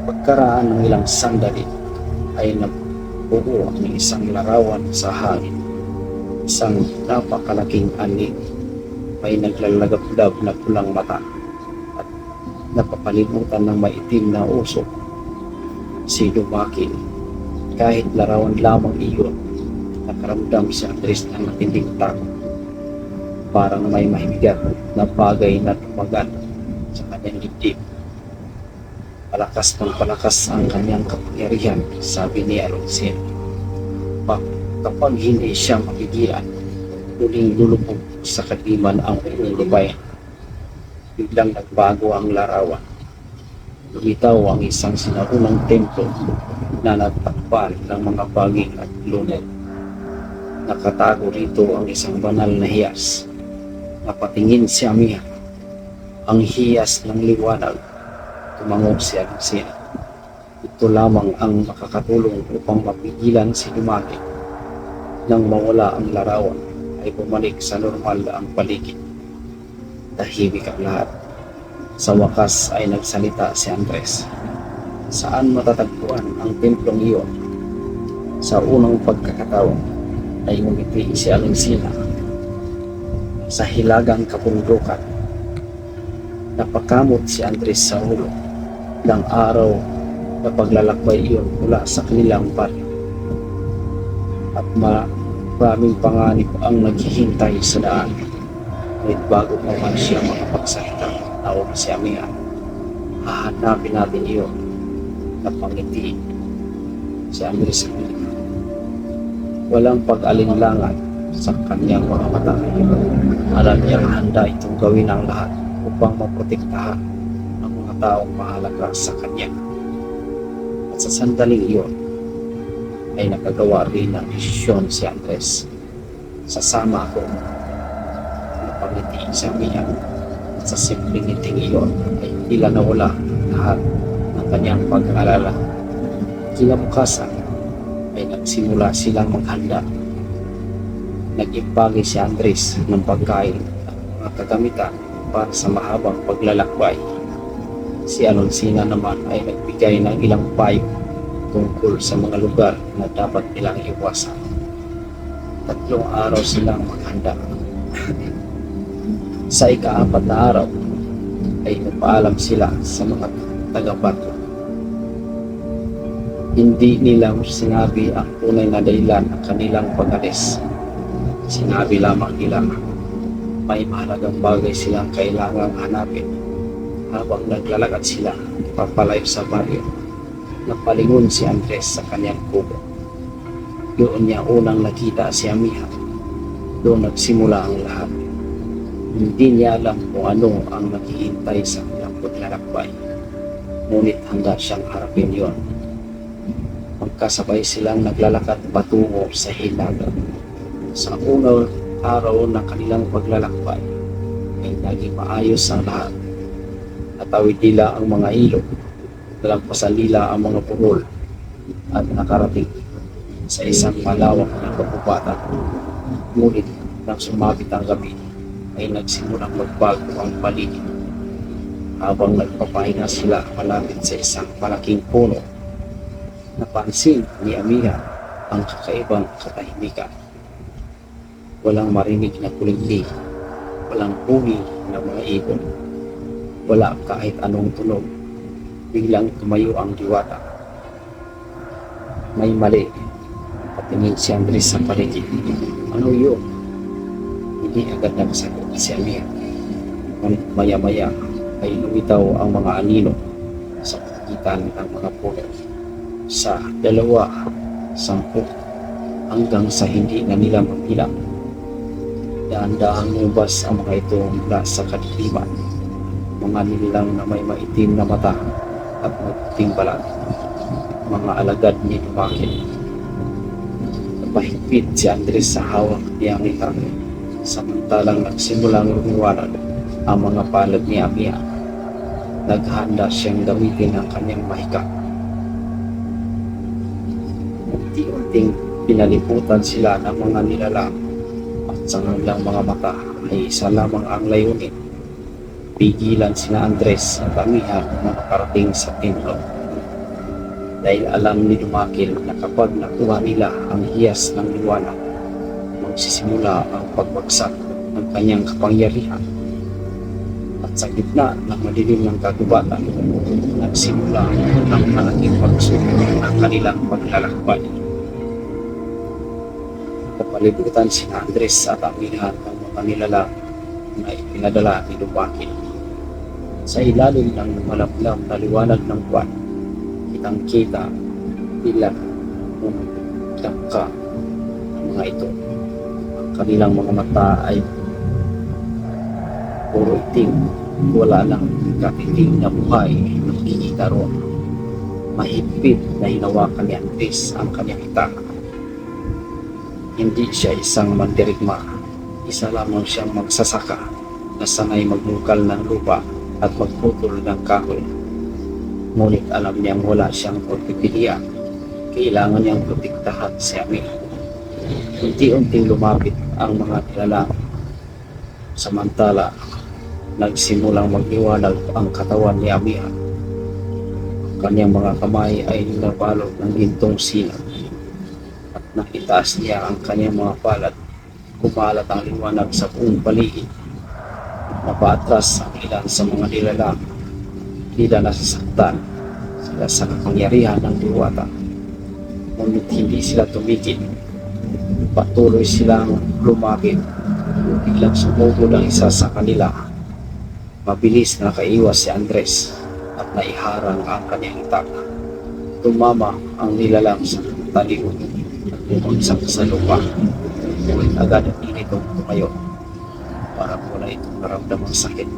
Pagkaraan ng ilang sandali ay nabuo ang isang larawan sa hangin. Isang napakalaking anling. May naglalagablab na pulang mata. Napapalimutan ng maitim na usok. Si Lumaki. Kahit larawan lamang iyon, nakaramdam si Andres ng matinding takot. Parang may mahibigat na bagay na tumagal sa kanyang dibdib. Palakas ng palakas ang kanyang kapangyarihan, sabi ni Alonso. Kapag hindi siya mapigilan, muling lulubog sa kadiliman ang buong lupain. Biglang nagbago ang larawan. Lumitaw ang isang sinaunang templo na nagtakpan ng mga baging at lunod. Nakatago rito ang isang banal na hiyas. Napatingin si Amihan. Ang hiyas ng liwanag. Tumangog si Alonso. Ito lamang ang makakatulong upang mapigilan si Lumaki. Nang mawala ang larawan, ay bumalik sa normal ang paligid. Tahimik ang lahat. Sa wakas ay nagsalita si Andres. Saan matatagpuan ang templong iyon? Sa unang pagkakataon ay ngumiti si Alonsina sa hilagang kabundukan. Napakamot si Andres sa ulo. Ilang araw na paglalakbay iyon mula sa kanilang baryo. At maraming panganib ang naghihintay sa daan. Ngunit bago pa man siya makapagsalita, tawag si Amiha. Hahanapin natin iyon. Napangiti si Andres. Walang pag-alinlangan sa kanyang mga mata. Alam niyang handa itong gawin ang lahat upang maprotektahan ang mga taong mahalaga sa kanya. At sa sandaling iyon ay nakagawa rin ng desisyon si Andres. Sasama ako. Napangiti si Amiha. At sa simpleng ngiting iyon ay tila nawala lahat ng kanyang pag-aalala. Kinabukasan ay nagsimula silang maghanda. Nag-impake si Andres ng pagkain at mga kagamitan para sa mahabang paglalakbay. Si Alonsina naman ay nagbigay ng ilang payo tungkol sa mga lugar na dapat nilang iwasan. 3 araw silang maghanda. Sa ika-4 na araw ay nagpaalam sila sa mga taga-barko. Hindi nila sinabi ang tunay na dahilan ng kanilang pag-alis. Sinabi lamang nila may mahalagang bagay silang kailangang hanapin. Habang naglalakad sila papalayo sa baryo, napalingon si Andres sa kanyang kubo. Doon niya unang nakita si Amiha. Doon nagsimula ang lahat. Hindi niya alam kung ano ang naghihintay sa kanyang paglalakbay. Ngunit handa siyang harapin yon. Magkasabay silang naglalakad patungo sa hilaga. Sa unang araw ng kanilang paglalakbay ay naging maayos ang lahat. Natawid nila ang mga ilog, nalampasan nila ang mga puhol at nakarating sa isang malawak na kabubatan. Ngunit nang sumapit ang gabi ay nagsimulang magbago ang paligid. Habang nagpapahinga sila malapit sa isang malaking puno, napansin ni Amiha ang kakaibang katahimikan. Walang marinig na kuliglig, walang huni ng mga ibon, wala kahit anong tunog. Biglang tumayo ang diwata. May mali. Patingin si Andres sa paligid. Ano yun? Hindi agad nagsagot si Amiha. Ngunit maya-maya ay lumitaw ang mga anino sa pagitan ng mga puno. Sa 2, 10, hanggang sa hindi na nila mabilang. Dahan-dahang lumabas ang mga ito mula sa kadiliman. Mga nilalang na may maitim na mata at magputing balat. Mga alagad ni Dumakil. Napahigpit si Andres sa hawak ni Amiha. Samantalang nagsimulang lumiwanag ang mga palad ni Amiha. Naghanda siyang gamitin ang kanyang mahika. Unti-unting pinaliputan sila ng mga nilalang at sa kanilang mga mata ay isa lamang ang layunin. Pigilan sina Andres at Amiha na makarating sa templo. Dahil alam ni Dumakil na kapag nakuha nila ang hiyas ng liwanag, magsisimula ang pagbagsak ng kanyang kapangyarihan. At sa gitna ng madilim ng kagubatan, nagsimula ang malaking pagsubok ng kanilang paglalakbay. Kapalibutan sina Andres at Amiha ng mga nilalang na ipinadala ni Dumakil. Sa ilalim ng malaplam na liwanag ng buwan, kitang-kita ilan ka ng mga ito. Ang kanilang mga mata ay puro itim, wala lang katiting na buhay na makikita roon. Mahigpit na hinawakan ni Andres ang kanyang hitaka. Hindi siya isang mandirigma, isa lamang siyang magsasaka na sanay magbungkal ng lupa at magputol ng kahoy. Ngunit alam niyang wala siyang pagpipilian. Kailangan niyang protektahan si Amiha. Unti-unting lumapit ang mga nilalang. Samantala, nagsimulang magliwanag ang katawan ni Amiha. kanyang mga kamay ay nabalot ng gintong sinag at nakitaas niya ang kanyang mga palad. Kumalat ang liwanag sa buong paligid. Napaatras ang ilan sa mga nilalang. Tila nasasaktan sila sa kapangyarihan ng diwata. Ngunit hindi sila tumigil. Patuloy silang lumapit. Biglang sumugod ang isa sa kanila. Mabilis na nakaiwas si Andres at naiharang ang kanyang itak. Tumama ang nilalang sa talikod at bumagsak sa lupa. Ngunit agad initong tumayo. Parang wala itong naramdamang sakit.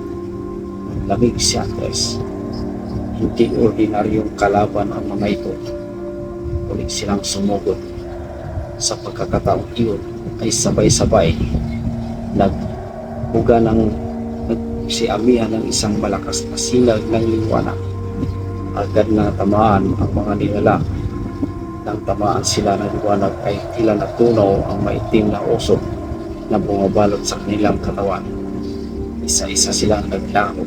Lamig si Andres. Hindi ordinaryong kalaban ang mga ito. Ulit silang sumugod. Sa pagkakataong iyon ay sabay-sabay nagbuga ng si Amihan ng isang malakas na sinag ng liwanag. Agad na tamaan ang mga nilalang. Nang tamaan sila ng liwanag ay tila natunaw ang maitim na usok na bumabalot sa kanilang katawan. Isa-isa silang naglaho.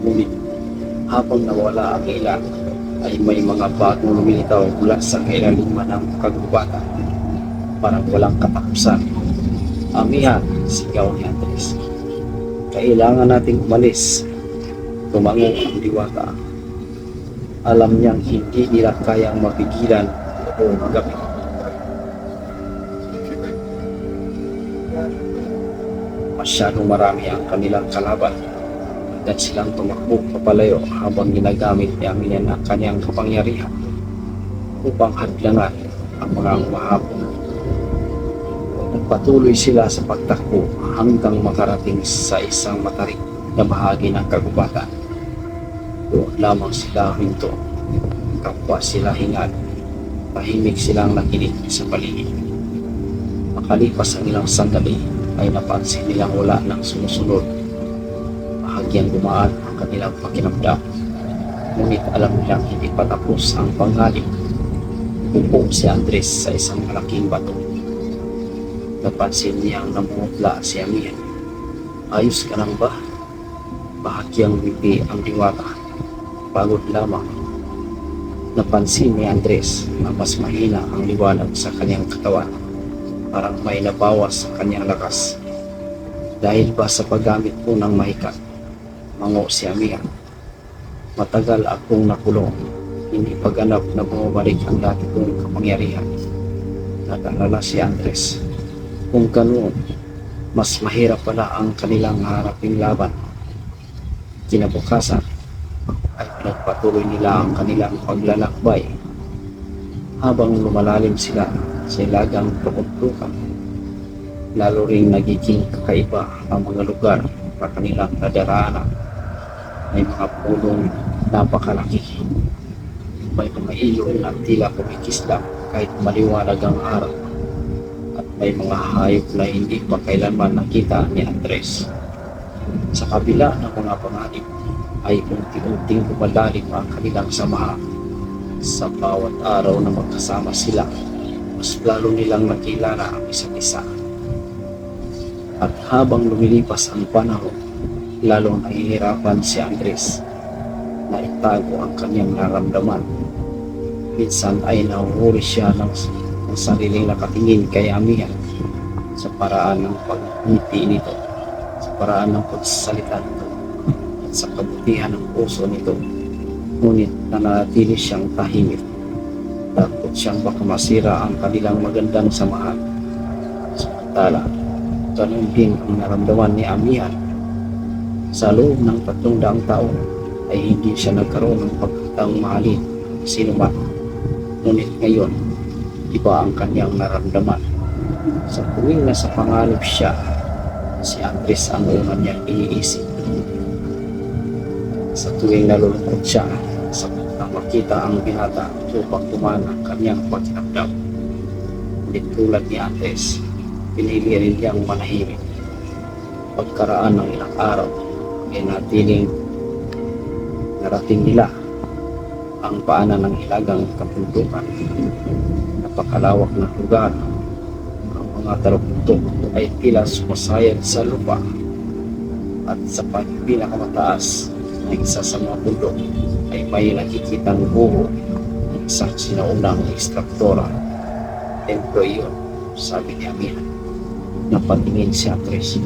Ngunit habang nawala ang ilan ay may mga bagong lumilitaw mula sa kailaliman ng kagubatan. Parang walang katapusan. Amihan, sigaw ni Andres. Kailangan nating umalis. Tumango ang diwata. Alam niyang hindi nila kayang mapigilan buong gabi. Masyadong marami ang kanilang kalaban. Agad silang tumakbo papalayo habang ginagamit ni Amihan ang kanyang kapangyarihan upang hadlangan ang mga humahabol. Nagpatuloy sila sa pagtakbo hanggang makarating sa isang matarik na bahagi ng kagubatan. Doon lamang sila huminto. Kapwa sila hingal. Tahimik silang nakinig sa paligid. Makalipas ang ilang sandali ay napansin nilang wala ng sumusunod. Bahagyang gumaan ang kanilang pakinabdam. Ngunit alam nilang hindi pa tapos ang panganib. Upo si Andres sa isang malaking bato. Napansin niyang namumutla si Amihan. Ayos ka lang ba? Bahagyang ngiti ang diwata. Pagod lamang. Napansin ni Andres na mas mahina ang liwanag sa kanyang katawan. Parang may nabawas sa kanyang lakas. Dahil ba sa paggamit po ng mahikat? Mango si Amihan. Matagal akong nakulong. Hindi pa ganap na bumabalik ang dati kong kapangyarihan. Nag-alala si Andres. Kung ganoon, mas mahirap pala ang kanilang haraping laban. Kinabukasan ay pinagpatuloy nila ang kanilang paglalakbay. Habang lumalalim sila sa ilagang tukod-tukad, lalo ring nagiging kakaiba ang mga lugar na kanilang nadaraanan. May mga punong napakalaki. May mga ilog na tila kumikislap kahit maliwanag ang araw. At may mga hayop na hindi pa kailanman nakita ni Andres. Sa kabila ng mga panganib ay unti-unting lumalalim ang kanilang samahan. Sa bawat araw na magkasama sila, mas lalo nilang nakilala ang isa't isa. At habang lumilipas ang panahon, lalong nahihirapan si Andres na itago ang kanyang nararamdaman. Minsan ay nahuhuli siya ng sariling nakatingin kay Amihan sa paraan ng pagngiti nito, sa paraan ng pagsasalita nito, at sa kabutihan ng puso nito. Ngunit nanatili siyang tahimik. Takot siyang baka masira ang kanilang magandang samahan. Samantala, ganun din ang naramdaman ni Amihan. Sa loob ng 300 taon ay hindi siya nagkaroon ng pagkataong mahalin sino man. Ngunit ngayon, iba ang kanyang naramdaman. Sa tuwing nasa panganib siya, si Andres ang una niyang iniisip. Sa tuwing nalulungkot siya, sa nang makita ang binata upang tumaan ang kanyang pakinabdam. Ngunit tulad ni Andres, pinili rin niyang manahimik. Pagkaraan ng ilang araw, ay natiling narating nila ang paanan ng hilagang kapuntukan. Napakalawak na lugar. Ang mga talumpok ay tila sumasayad sa lupa. At sa pinakamataas na isa sa mga bundok ay may nakikitang buho ng isang sinaunang ekstraktora. Templo iyon, sabi ni Amina. Napatingin si Andres.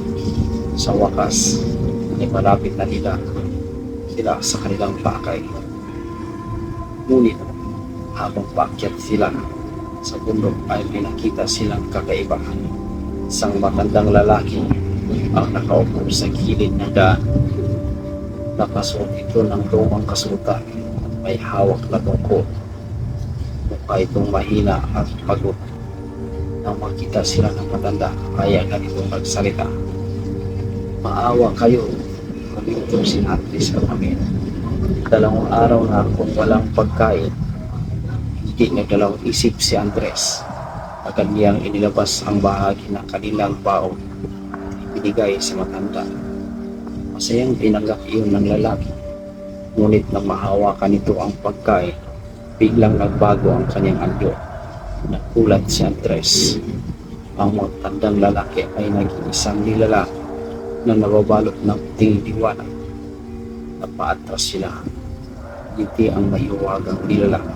Sa wakas ay malapit na sila sa kanilang pakay. Ngunit habang paakyat sila sa bundok ay may nakita silang kakaiba. Isang matandang lalaki ang nakaupo sa gilid ng daan. Nakasuot ito ng lumang kasuotan at may hawak na tungkol. Mukha itong mahina at pagod. Nang makita sila ng matanda ay agad itong nagsalita. Maawa kayo, huminto si Andres at Amina. 2 araw na kung walang pagkain. Hindi nagdalawang isip si Andres. Agad niyang inilabas ang bahagi ng kanilang baon at ibinigay sa matanda. Masayang tinanggap iyon ng lalaki. Ngunit nang mahawakan nito ang pagkain, biglang nagbago ang kanyang anyo. Nagulat si Andres. Ang matandang lalaki ay naging isang nilalang na nababalot ng puting liwanag. Napaatras sila. Hindi ang mahiwagang nilalang.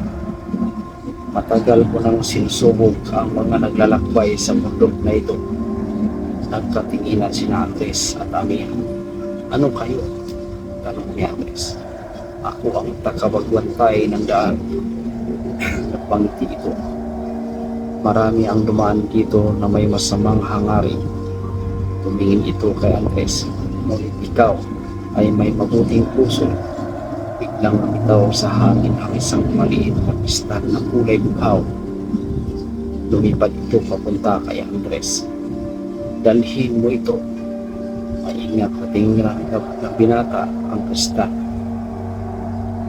Matagal ko nang sinusubok ang mga naglalakbay sa bundok na ito. Nagkatinginan sina Andres at Amina. Ano kayo? Tanong ni Andres. Ako ang takabagwantay ng daan. Napangiti ito. Marami ang dumaan dito na may masamang hangarin. Tumingin ito kay Andres. Ngunit ikaw ay may mabuting puso. Biglang lumitaw sa hangin ang isang maliit na kristal na kulay bughaw. Lumipad ito papunta kay Andres. Dalhin mo ito. Maingat na tingnan na binata ang kristal.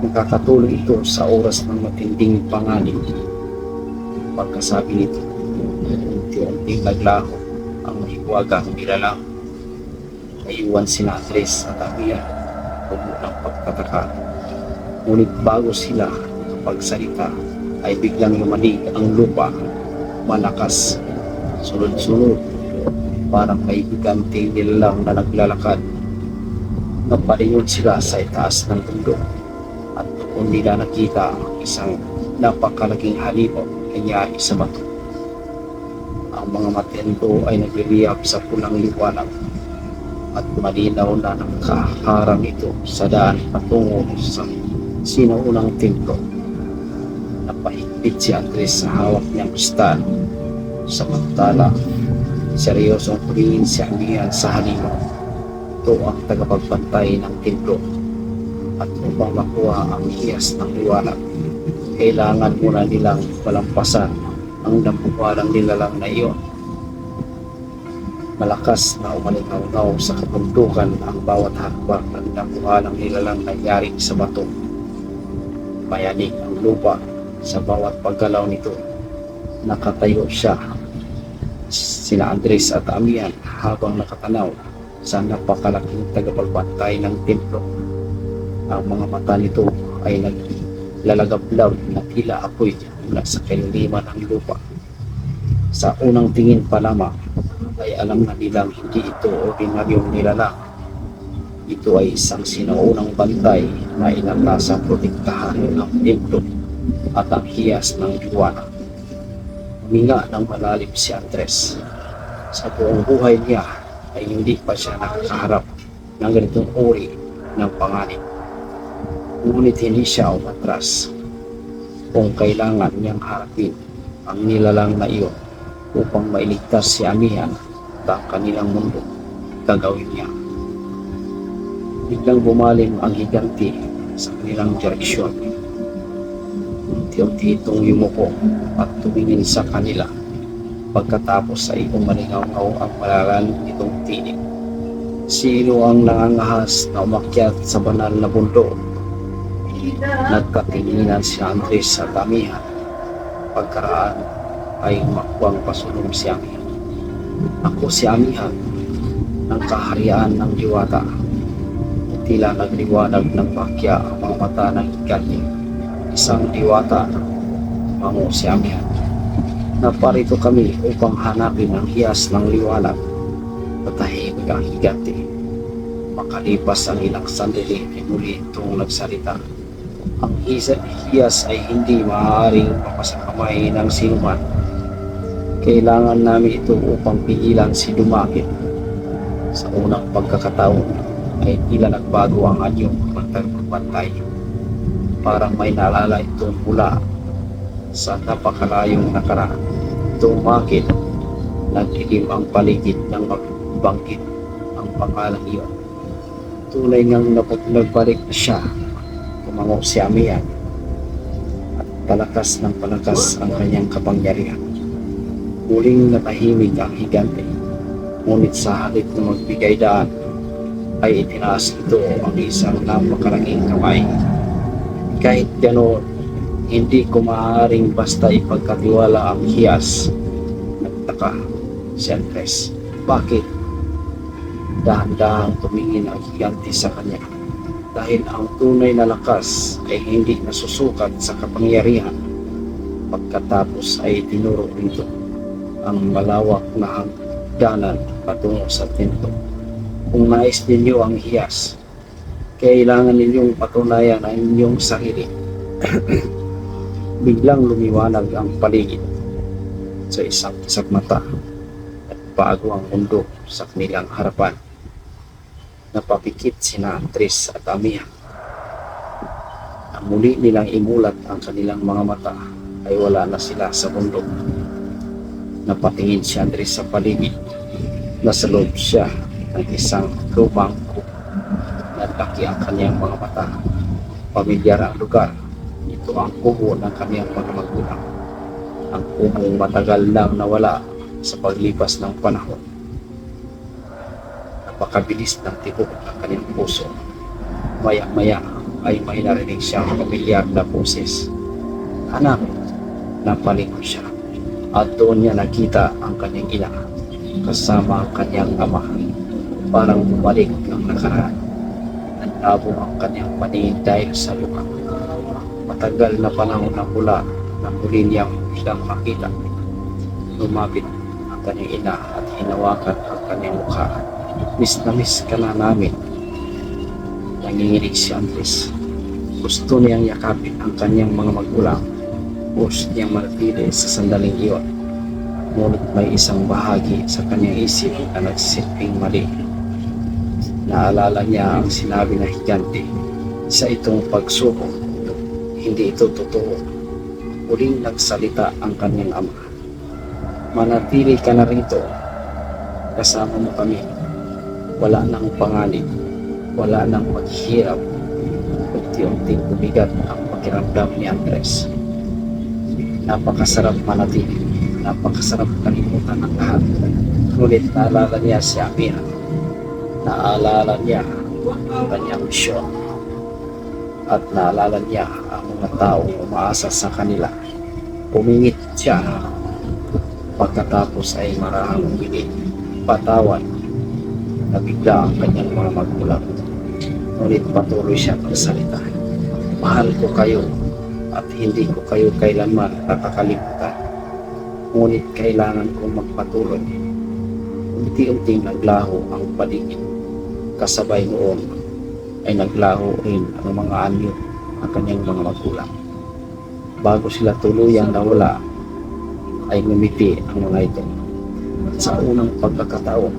Nakakatulong ito sa oras ng matinding panganib. Pagkasabi nito, unti-unting naglaho ang mahiwagang nilalang. Naiwan sina Andres at Amina puno ng pagtataka. Ngunit bago sila makapagsalita ay biglang lumanig ang lupa, malakas, sunod-sunod, parang may biganting nilalang na naglalakad. Napalingon sila sa itaas ng bundok at doon nila nakita ang isang napakalaking halimaw na nangyari sa bato. Ang mga mata nito ay nagliliyab sa pulang liwanag at malinaw na nakaharang ito sa daan patungo sa sinaunang templo. Napahigpit si Andres sa hawak niyang kristal. Samantala, seryosong tumingin si Amina sa halimaw. Ito ang tagapagbantay ng templo. At upang makuha ang hiyas ng liwanag, kailangan muna nilang palampasan ang dampuhalang nilalang na iyon. Malakas na umalingaw sa kabundukan ang bawat hakbang ng dampuhalang nilalang nangyari sa bato. Mayanig ang lupa sa bawat paggalaw nito. Nakatayo siya, sina Andres at Amina, habang nakatanaw sa napakalaking tagapagbantay ng templo. Ang mga mata nito ay naglalagablab na tila apoy mula sa kailiman ng lupa. Sa unang tingin pa lamang ay alam na nilang hindi ito ordinaryong nilalang. Ito ay isang sinaunang bantay na inatasa protektahan ng templo at ang hiyas ng liwanag. Huminga ng malalim si Andres. Sa buong buhay niya ay hindi pa siya nakakaharap ng ganitong uri ng panganib. Ngunit hindi siya umatras. Kung kailangan niyang harapin ang nilalang na iyon upang mailigtas si Amina at ang kanilang mundo, gagawin niya. Biglang bumaling ang higante sa kanilang direksyon. Unti-unti itong yumuko at tumingin sa kanila. Pagkatapos ay umalingaw ang malalan itong tinig. Sino ang nangangahas na umakyat sa banal na bundok? Nagkatinginan si Andres at Amina. Pagkaraan ay makwang pasulong si Amina. Ako si Amina, ng kaharian ng diwata. Tila nagliwanag ng bakya ang mga mata ng higante. Isang diwata, mango si Amina. Naparito kami upang hanapin ang hiyas ng liwanag. Patahimik ang higante. Makalipas ang ilang sandali ay muli itong nagsalita. Ang hiyas ay hindi maaaring mapasakamay ng sinuman. Kailangan namin ito upang pigilan si Dumakit. Sa unang pagkakataon ay tila nagbago ang anyong pagbantay. Parang may naalala ito mula sa napakalayong nakaraan. Dumakit, nagdilim ang paligid ng magbangkit ang pangalang iyon. Tunay ngang nagbalik na siya. Tumango si Amihan at palakas ng palakas ang kanyang kapangyarihan. Muling natahimik ang higante, ngunit sa halip na magbigay daan ay itinaas ito ang isang napakalaking kamay. Kahit ganoon, hindi ko maaaring basta ipagkatiwala ang hiyas. Nagtaka si Andres. Bakit? Dahan-dahan tumingin ang higante sa kanya. Dahil ang tunay na lakas ay hindi nasusukat sa kapangyarihan. Pagkatapos ay tinuro nito ang malawak na hagdanan patungo sa tinto. Kung nais ninyo ang hiyas, kailangan ninyong patunayan ang inyong sarili. Biglang lumiwanag ang paligid sa isang kisap mata at bago ang mundo sa kanilang harapan. Napapikit sina Andres at Amihan. Ang muli nilang imulat ang kanilang mga mata ay wala na sila sa mundo. Napatingin si Andres sa paligid. Nasa loob siya ng isang lumang kubo. Nalaki ang kanyang mga mata. Pamilyar ang lugar. Ito ang kubo ng kanyang mga magulang. Ang kubong matagal nang nawala sa paglipas ng panahon. Napakabilis ng tibok ng kanyang puso. Maya-maya ay may narinig siyang pamilyar na boses. Anak, napalingon siya. At doon niya nakita ang kanyang ina kasama ang kanyang ama. Parang bumalik ang nakaraan. Nanlabo ang kanyang paningin dahil sa luha. Matagal na panahon na mula na muli niyang bilang makita. Lumapit ang kanyang ina at hinawakan ang kanyang mukha. Miss na miss ka na namin. Nanginginig si Andres. Gusto niyang yakapin ang kanyang mga magulang. Gusto niyang manatili sa sandaling iyon. Ngunit may isang bahagi sa kanyang isip na nagsisilbing mali. Naalala niya ang sinabi na higante sa itong pagsubok. Hindi ito totoo. Muling nagsalita ang kanyang ama. Manatili ka na rito. Kasama mo kami. Wala nang panganib. Wala nang maghihirap. Unti-unting bumigat ang pakiramdam ni Andres. Napakasarap manatili. Napakasarap kalimutan ang lahat. Ngunit naalala niya si Amihan. Naalala niya ang kanyang misyon. At naalala niya ang mga tao umaasa sa kanila. Pumingit siya. Pagkatapos ay marahang umili. Patawan. Nabigla ang kanyang mga magulang. Ngunit patuloy siya magsalita. Mahal ko kayo. At hindi ko kayo kailanman nakakalimutan. Ngunit kailangan kong magpatuloy. Unti-unting naglaho ang paligid. Kasabay noon ay naglaho rin ang mga anyo ng kanyang mga magulang. Bago sila tuluyang nawala, ay ngumiti ang mga ito. Sa unang pagkakataon,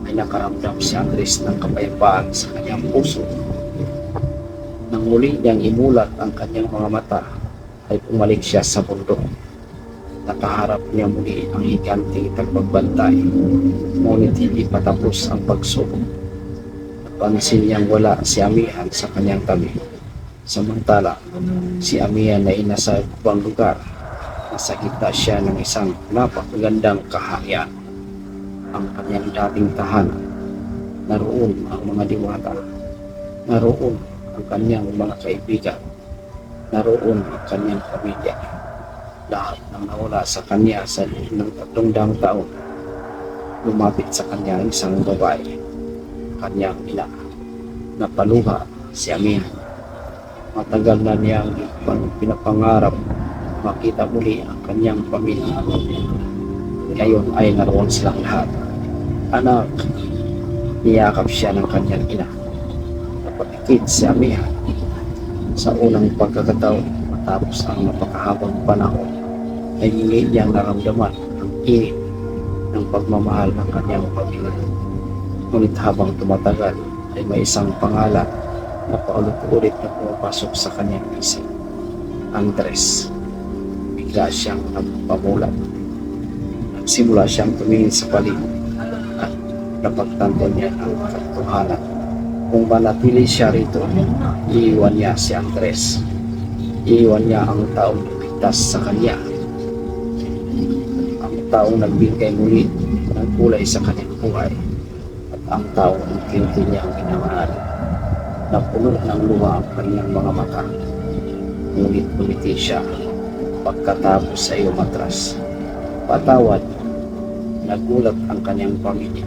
ay nakaramdam si Andres ng kapayapaan sa kanyang puso. Nang muli niyang imulat ang kanyang mga mata, ay pumalik siya sa bundok. Nakaharap niya muli ang higanting tagbabantay, ngunit hindi pa tapos ang pagsubok. Napansin niyang wala si Amihan sa kanyang tabi. Samantala, si Amihan ay nasa ibang lugar. Nasa gitna siya ng isang napakagandang kaharian. Ang kanyang dating tahanan. Naroon ang mga diwata. Naroon ang kanyang mga kaibigan. Naroon ang kanyang pamilya. Lahat ng nawala sa kanya sa loob ng 300 taon. Lumapit sa kanya isang babae. Kanyang ina. Napaluha si Amihan. Matagal na niyang pinapangarap makita muli ang kanyang pamilya. Ngayon ay naroon silang lahat. Anak, Niyakap siya ng kanyang ina. Napakikid si Amihan sa unang pagkakataon matapos ang napakahabang panahon ay hindi niyang naramdaman ang init ng pagmamahal ng kanyang pamilya. Ngunit habang tumatagal ay may isang pangalan na paulit-ulit na pumapasok sa kanyang isip. Andres. Bigla siyang napamulat. Nagsimula siyang tumingin sa paligid at napagtanto niya ang katotohanan. Kung manatili siya rito, iiwan niya si Andres. Iiwan niya ang taong ligtas sa kanya. Ang taong nagbigay muli ng kulay sa kanyang buhay. At ang taong unti-unti niyang minamahal. Na puno ng luha ang kanyang mga mata. Ngunit umiti siya pagkatapos sa iyo matras. Patawad, nagulat ang kanyang pamilya.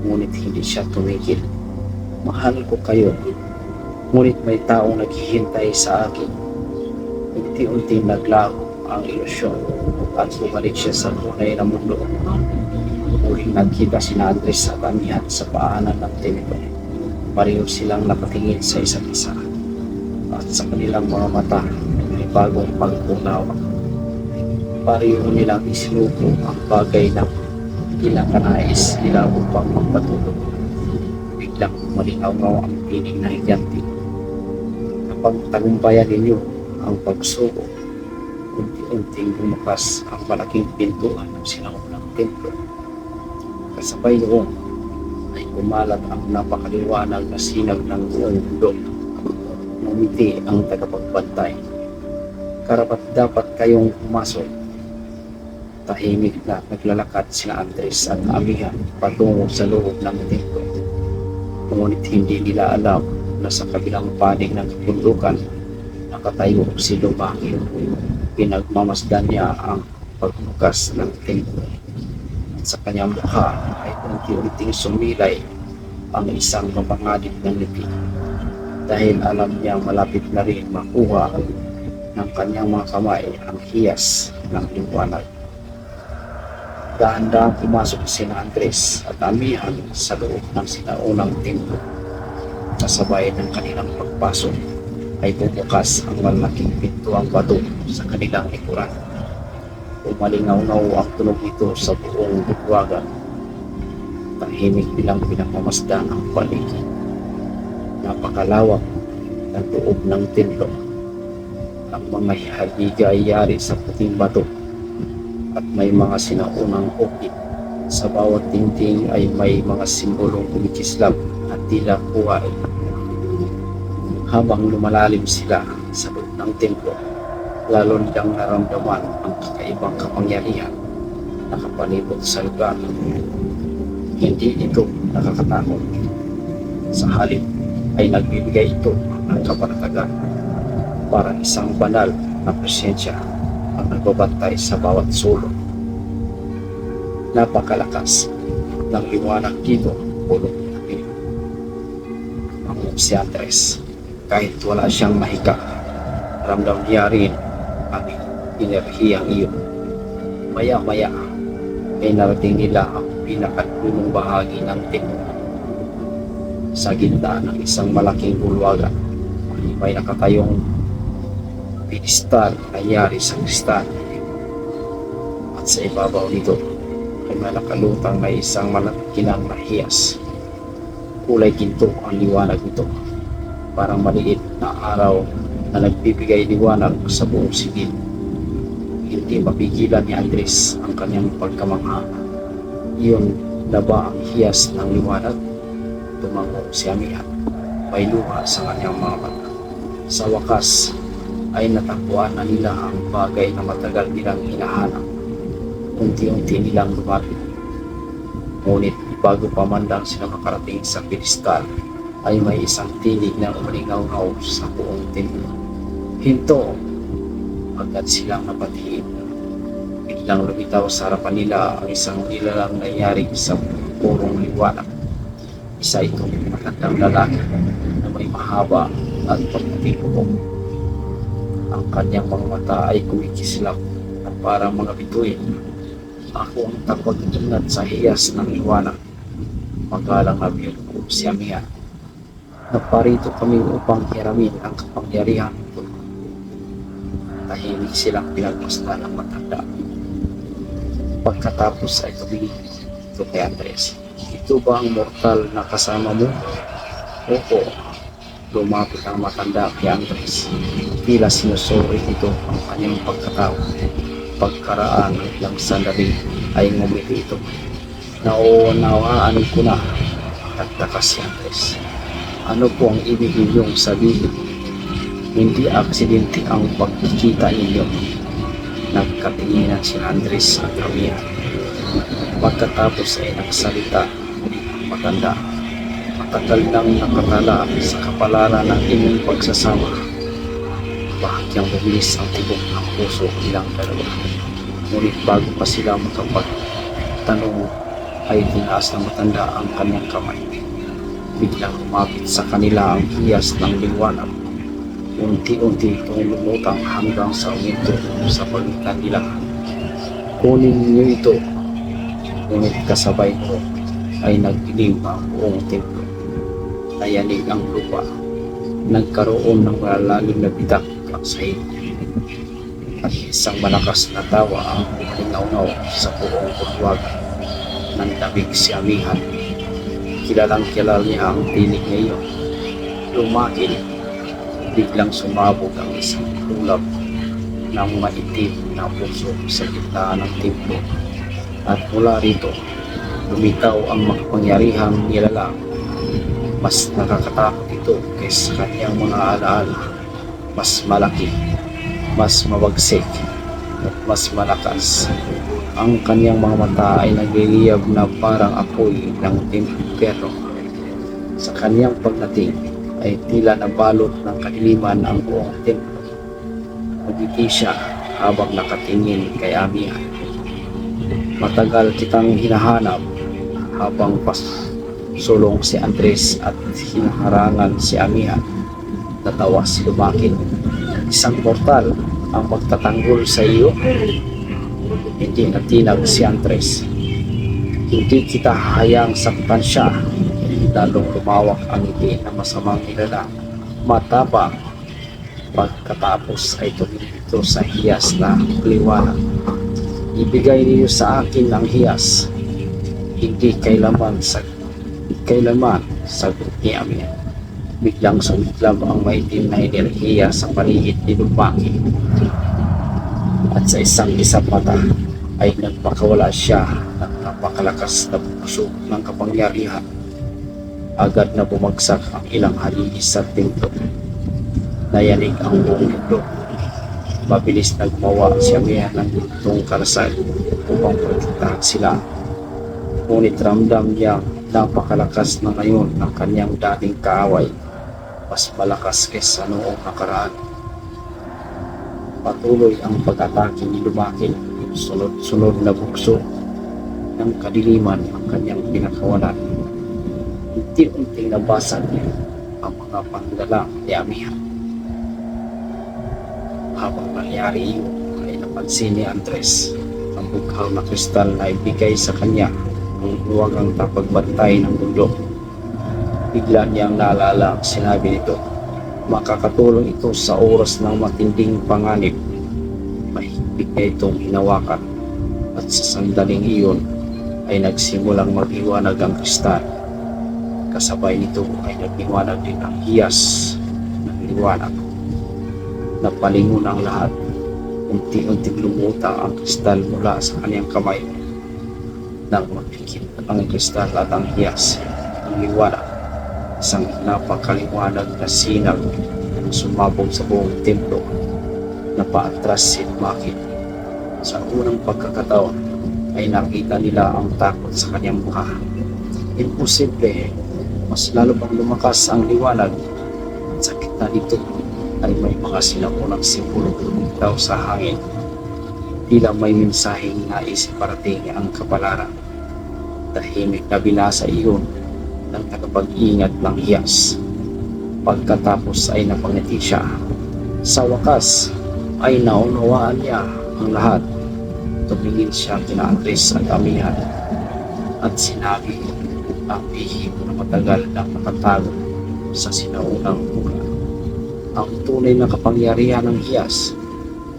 Ngunit hindi siya tumigil. Mahal ko kayo, ngunit may taong naghihintay sa akin. Unti-unti naglaho ang ilusyon at bumalik siya sa tunay na mundo. Muling nagkita sina Andres at Amihan sa paanan ng templo. Pareho silang nakatingin sa isa't isa at sa kanilang mga mata may bagong pagkunawa. Pareho nilang isinuko ang bagay na ilang kanais nila upang magpatulog. Biglang malingaw-ngaw ang piling na higanti. Kapag tagumpayan ninyo ang pagsuko, unti-unting bumukas ang malaking pintuan ng sinaunang templo. Kasabay noon ay kumalat ang napakaliwanag na sinag ng buong mundo. Ngumiti ang tagapagbantay. Karapat dapat kayong pumasok. Tahimik na naglalakad sina Andres at Amihan patungo sa loob ng templo. Ngunit hindi nila alam na sa kabilang panig ng kabundukan nakatayo si Lumaki. Pinagmamasdan niya ang pagbukas ng templo. At sa kanyang mukha ay unti-unting sumilay ang isang mapanganib ng ngiti. Dahil alam niya malapit na rin makuha ng kanyang mga kamay ang hiyas ng liwanag. Dahan-dahan pumasok sina Andres at Amihan sa loob ng sinaunang templo. Kasabay ng kanilang pagpasok ay bumukas ang malaking pintuang bato sa kanilang likuran. Umalingaw-ngaw ang tunog nito sa buong bulwagan. Tahimik nilang pinagmamasdan ang paligid. Napakalawak ng loob ng templo. Ang mga haliga ay yari sa puting bato at may mga sinaunang ukit. Sa bawat tingting ay may mga simbolong kumikislap at tila buhay. Habang lumalalim sila sa loob ng templo, lalo nilang naramdaman ang kakaibang kapangyarihan na nakapalibot sa lugar. Hindi ito nakakatakot. Sa halip ay nagbibigay ito ng kapanatagan. Parang isang banal na presensya ang nagbabantay sa bawat sulok. Napakalakas ng liwanag dito, pulong natin. Ang si Andres, kahit wala siyang mahika, ramdam niya rin ang enerhiyang iyon. Maya-maya ay narating nila ang pinakadulong bahagi ng templo. Sa gitna ng isang malaking bulwagan ay may nakatayong pedestal na yari sa kristal. At sa ibabaw nito ay may nakalutang na isang malaki-kinang na hiyas. Kulay ginto ang liwanag nito, parang maliit na araw na nagbibigay liwanag sa buong sigid. Hindi mapigilan ni Andres ang kanyang pagkamangha. Iyon na ba ang hiyas ng liwanag? Tumango si Amihan. May luha sa kanyang mga mata. Sa wakas ay natakbuhan na nila ang bagay na matagal nilang hinahanap. Unti-unti nilang lumapit. Ngunit bago pa man lang sila makarating sa pedestal ay may isang tinig na umalingaw-ngaw sa buong templo. Hinto! Agad silang napatingin. Biglang lumitaw sa harapan nila ang isang nilalang nangyari sa purong liwanag. Isa itong matandang lalaki na may mahaba at pagputing bubong. Ang kanyang mga mata ay kumikislap at parang mga bituin. Ako ang takot ingat sa hiyas ng liwanag. Magalang na biyon si Amihan. Naparito kami upang hiramin ang kapangyarihan ko. Tahimik silang pinagmasdan ng matanda. Pagkatapos ay tumingin ito kay Andres. Ito ba ang mortal na kasama mo? Opo. Lumapit ang matanda kay Andres. Tila sinusuri ito ang kanyang pagkatao. Pagkaraan ng ilang sandali ay ngumiti ito. Naunawaan ko na, nagtaka si Andres. Ano po ang ibig ninyong sabihin? Hindi aksidente ang pagkikita ninyo. Nagkatinginan si Andres at Amihan. Pagkatapos ay nagsalita ang matanda. Matagal nang nakatala sa kapalaran ng inyong pagsasama. Bahagyang bumilis ang tibok ng puso nilang dalawa. Ngunit bago pa sila makapagtanong ay tinaas ng matanda ang kanyang kamay. Biglang lumapit sa kanila ang hiyas ng liwanag. Unti-unti itong lumutang hanggang sa uminto sa pagitan nila. Kunin niyo ito. Ngunit kasabay ko ay nagdilim ang buong templo. Nayanig ang lupa. Nagkaroon ng malalalim na bitak ang sahig. At isang malakas na tawa ang umalingaw sa buong bulwagan. Nandamig si Amihan. Kilalang kilala niya ang tinig ngayon. Lumakil. Biglang sumabog ang isang ulap ng maitim na puso sa gitna ng templo. At mula rito, lumitaw ang makapangyarihang nilalang. Mas nakakatakot ito kaysa kanyang mga alaala. Mas malaki, mas mabagsik, at mas malakas. Ang kanyang mga mata ay nagliliyab na parang apoy ng impyerno. Sa kanyang pagdating ay tila nabalot ng kadiliman ang buong templo. Nagiti siya habang nakatingin kay Amihan. Matagal kitang hinahanap habang pasulong si Andres at hinaharangan si Amihan. Natawa si Lumakil. Isang mortal ang magtatanggol sa iyo? Hindi natinag si Andres. Hindi kita hayang saktan siya. Lalong lumawak ang ngiti na masamang nilalang. Matapang. Pagkatapos ay tumingin ito sa hiyas na liwanag. Ibigay niyo sa akin ang hiyas. Hindi kailaman sagot ni Amihan. Biglang sumiklab ang maitim na enerhiya sa paligid ni Lumakil. At sa isang isang mata ay nagpakawala siya ng napakalakas na puso ng kapangyarihan. Agad na bumagsak ang ilang haligi sa templo. Nayanig ang buong mundo. Mabilis na gumawa si Amihan ng gintong karasal upang protektahan sila. Ngunit ramdam niya napakalakas na ngayon ng kanyang dating kaaway. Mas malakas kaysa noong nakaraan. Patuloy ang pag-atake ni Lumakil. Sunod-sunod na bukso ng kadiliman ang kanyang pinakawalan. Unti-unting nabasag niya ang mga panglalang ni Amihan. Habang nangyari yun, ay napansin ni Andres ang bughaw na kristal na ibigay sa kanya ang luwagang tapagbantay ng mundo. Bigla niyang naalala ang sinabi nito. Makakatulong ito sa oras ng matinding panganib. Mahigpit niya itong hinawakan at sa sandaling iyon ay nagsimulang mag-iwanag ang kristal. Kasabay nito ay nag-iwanag din ang hiyas ng liwanag. Napalingon ang lahat. Unti-unting lumutang ang kristal mula sa kanyang kamay. Nang magpikit ang kristal at ang hiyas ng liwanag, isang napakaliwanag na sinag ang sumabog sa buong templo. Napaatras si Lumakil. Sa unang pagkakataon ay nakita nila ang takot sa kanyang mukha. Imposible, mas lalo pang lumakas ang liwanag. At sa gitna nito ay may mga sinaunang simbolo lumitaw sa hangin. Tila may mensaheng nais iparating ang kapalaran. Tahimik na binasa iyon ng tagapag-ingat ng hiyas. Pagkatapos ay napangiti siya. Sa wakas ay naunawaan niya ang lahat. Tumingin siya kina Andres at Amihan at sinabi, ang bihim na matagal nang nakatago sa sinaunang bulan. Ang tunay na kapangyarihan ng hiyas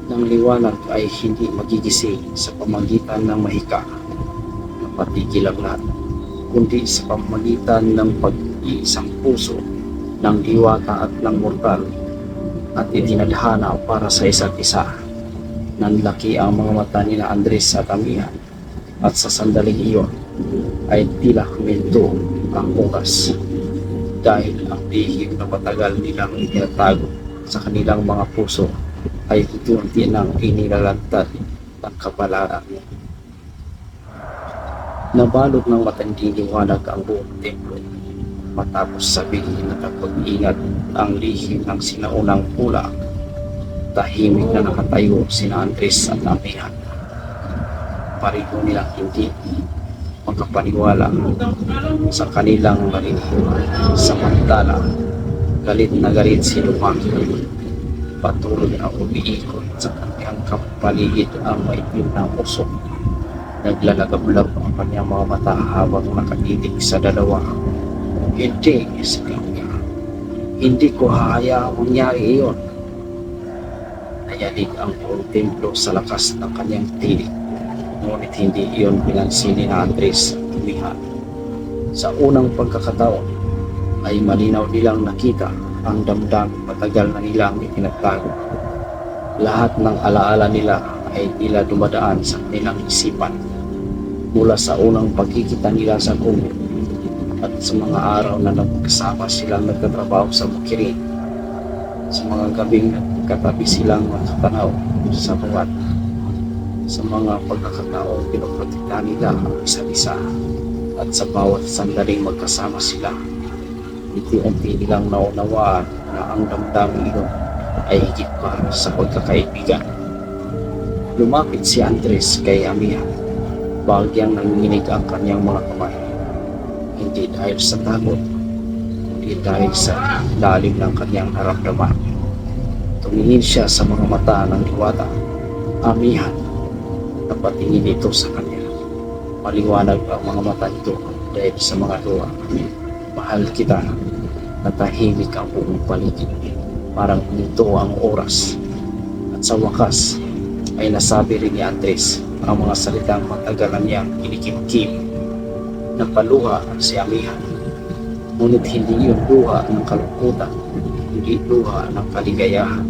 ng liwanag ay hindi magigising sa pamagitan ng mahika na patigil ang lahat, kundi sa pamagitan ng pag-iisang puso ng diwata at ng mortal at itinadhana para sa isa't isa. Nanlaki ang mga mata ni na Andres at Amihan at sa sandaling iyon ay tila huminto ang oras dahil ang lihim na matagal nilang itinatago sa kanilang mga puso ay unti-unti nang inilalantad ng kapalaran. Nabalot ng matinding liwanag ang buong templo matapos sabihin at pag-ingat ang lihim ng sinaunang pula. Tahimik na nakatayo sina Andres at Amihan. Pareho nilang hindi makapaniwala sa kanilang narinig. Samantala, galit na galit si Lumaki. Patuloy na umiikot sa kanyang kapaligid ang maitim na usok. Naglalagablab ang kanyang mga mata habang nakatitig sa dalawa. Hindi, sigaw niya. Hindi ko hahayaang mangyari iyon. Nayanig ang buong templo sa lakas ng kanyang tinig. Ngunit hindi iyon pinansinin na Andres at Amihan. Sa unang pagkakataon ay malinaw nilang nakita ang damdamin matagal na nilang itinatago. Lahat ng alaala nila ay tila dumadaan sa kanilang isipan mula sa unang pagkikita nila sa kubo at sa mga araw na nagkasama silang nagtatrabaho sa bukirin, sa mga gabing nagkatabi silang makatanaw sa bawat, sa mga pagkakataong pinoprotektahan nila ang isa't isa, at sa bawat sandaling magkasama sila. Unti-unti nilang naunawaan na ang damdamin iyon ay higit pa sa pagkakaibigan. Lumapit si Andres kay Amihan, bahagyang nanginginig ang kanyang mga kamay. Hindi dahil sa takot, kundi dahil sa lalim ng kanyang naramdaman. Tumingin siya sa mga mata ng diwata. Amihan, napatingin ito sa kanya. Maliwanag ang mga mata nito dahil sa mga luha. Mahal kita. Natahimik ang buong paligid. Parang nito ang oras. At sa wakas ay nasabi rin ni Andres ang mga salitang matagalan niyang kinikimkim. Napaluha si Amihan. Ngunit hindi yun luha ng kalungkutan, hindi luha ng kaligayahan.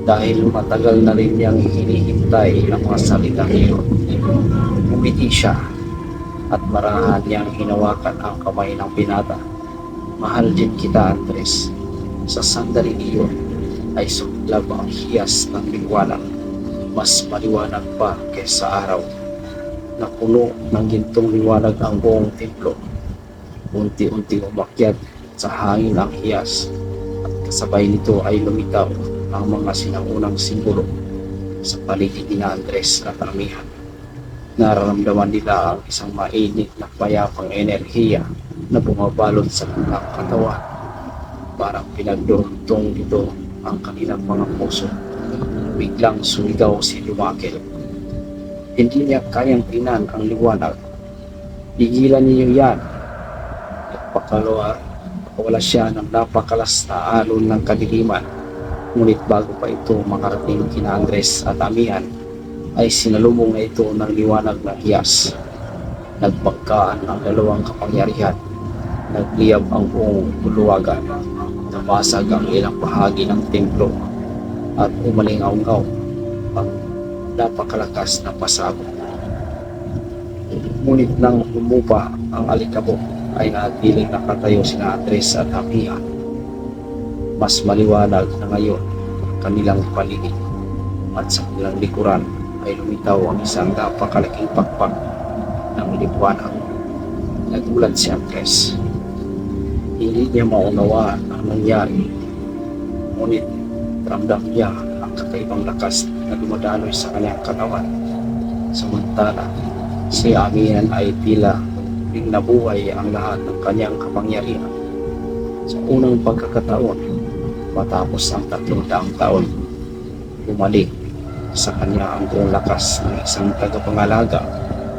Dahil matagal na rin niyang hinihintay ang mga salitang iyon. Umiti siya at marahan niyang hinawakan ang kamay ng binata. Mahal din kita, Andres. Sa sandaling iyon ay suklab ang hiyas ng liwanag. Mas maliwanag pa kaysa araw. Napuno ng gintong liwanag ang buong templo. Unti-unti umakyat sa hangin ang hiyas at kasabay nito ay lumitaw ang mga sinaunang simbolo sa paligid ni Andres at Amihan. Nararamdaman nila ang isang mainit na payapang enerhiya na bumabalot sa kanilang katawan. Parang pinagdurugtong nito ang kanilang mga puso. Biglang sumigaw si Lumaki. Hindi niya kayang tingnan ang liwanag. Pigilan niyo yan. Nagpakawala siya ng napakalas na alon ng kadiliman. Ngunit bago pa ito makarating kina Andres at Amihan, ay sinalubong na ito ng liwanag na hiyas. Nagpagkaan ang dalawang kapangyarihan. Nagliyab ang buong buluwagan. Nabasag ang ilang bahagi ng templo at umalingaw-ngaw ang napakalakas na pasabog. Ngunit nang lumupa ang alikabok ay natiling nakatayo sina Andres at Amihan. Mas maliwanag na ngayon ang kanilang paligid at sa kanilang likuran ay lumitaw ang isang napakalaking pakpak ng liwanag. Nagulat si Andres. Hindi niya maunawaan ang nangyari. Ngunit ramdam niya ang kakaibang lakas na dumadaloy sa kanyang katawan. Samantala, si Amihan ay tila ring nabuhay ang lahat ng kanyang kapangyarihan. Sa unang pagkakataon, matapos ang 300 taon, bumalik sa kanya ang buong lakas ng isang tagapangalaga